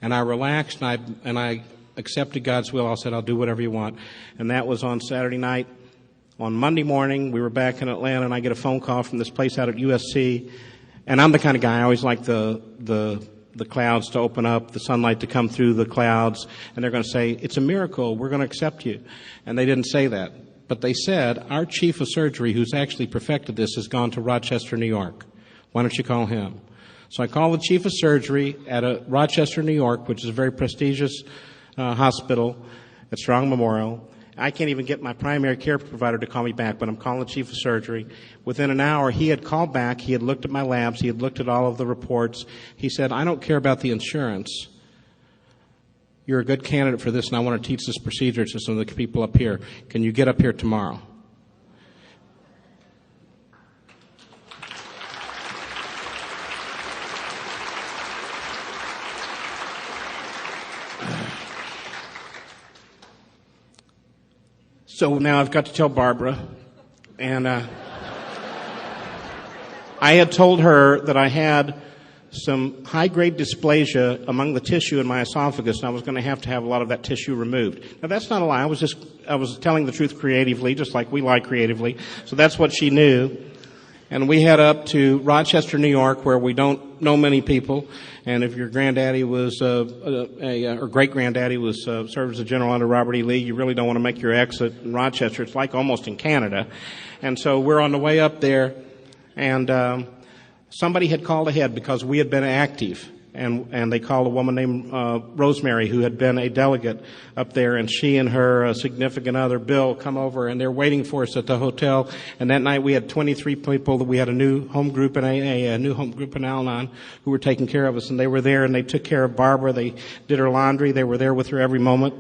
And I relaxed, and I accepted God's will. I said, I'll do whatever you want. And that was on Saturday night. On Monday morning, we were back in Atlanta, and I get a phone call from this place out at USC. And I'm the kind of guy, I always like the clouds to open up, the sunlight to come through the clouds. And they're going to say, it's a miracle, we're going to accept you. And they didn't say that. But they said, our chief of surgery, who's actually perfected this, has gone to Rochester, New York. Why don't you call him? So I called the chief of surgery at Rochester, New York, which is a very prestigious hospital at Strong Memorial. I can't even get my primary care provider to call me back, but I'm calling the chief of surgery. Within an hour, he had called back. He had looked at my labs. He had looked at all of the reports. He said, I don't care about the insurance. You're a good candidate for this, and I want to teach this procedure to some of the people up here. Can you get up here tomorrow? So now I've got to tell Barbara, and I had told her that I had some high-grade dysplasia among the tissue in my esophagus, and I was going to have a lot of that tissue removed. Now, that's not a lie. I was telling the truth creatively, just like we lie creatively. So that's what she knew. And we head up to Rochester, New York, where we don't know many people. And if your granddaddy was, or great-granddaddy was, served as a general under Robert E. Lee, you really don't want to make your exit in Rochester. It's like almost in Canada. And so we're on the way up there, and somebody had called ahead because we had been active. And they called a woman named Rosemary, who had been a delegate up there, and she and her significant other, Bill, come over, and they're waiting for us at the hotel. And that night we had 23 people. We had a new home group in AA, a new home group in Al-Anon, who were taking care of us. And they were there, and they took care of Barbara. They did her laundry. They were there with her every moment.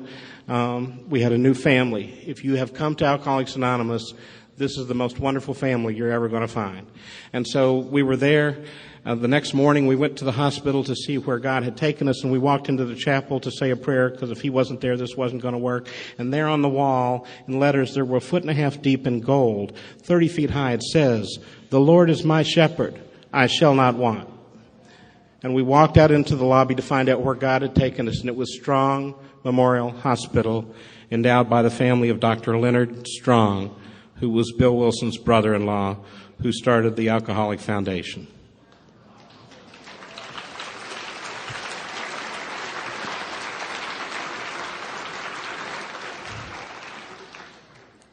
We had a new family. If you have come to Alcoholics Anonymous, this is the most wonderful family you're ever going to find. And so we were there. The next morning, we went to the hospital to see where God had taken us, and we walked into the chapel to say a prayer, because if he wasn't there, this wasn't going to work. And there on the wall, in letters that were 1.5 feet deep in gold, 30 feet high, it says, "The Lord is my shepherd, I shall not want." and we walked out into the lobby to find out where God had taken us, and it was Strong Memorial Hospital, endowed by the family of Dr. Leonard Strong, who was Bill Wilson's brother-in-law, who started the Alcoholic Foundation.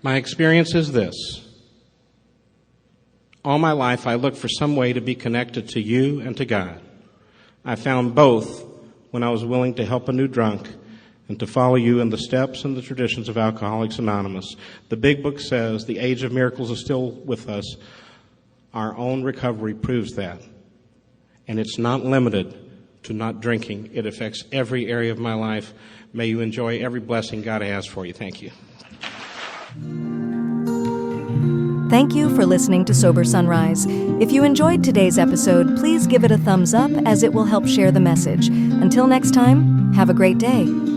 My experience is this. All my life, I looked for some way to be connected to you and to God. I found both when I was willing to help a new drunk and to follow you in the steps and the traditions of Alcoholics Anonymous. The Big Book says the age of miracles is still with us. Our own recovery proves that. And it's not limited to not drinking. It affects every area of my life. May you enjoy every blessing God has for you. Thank you.
Thank you for listening to Sober Sunrise. If you enjoyed today's episode, please give it a thumbs up as it will help share the message. Until next time, have a great day.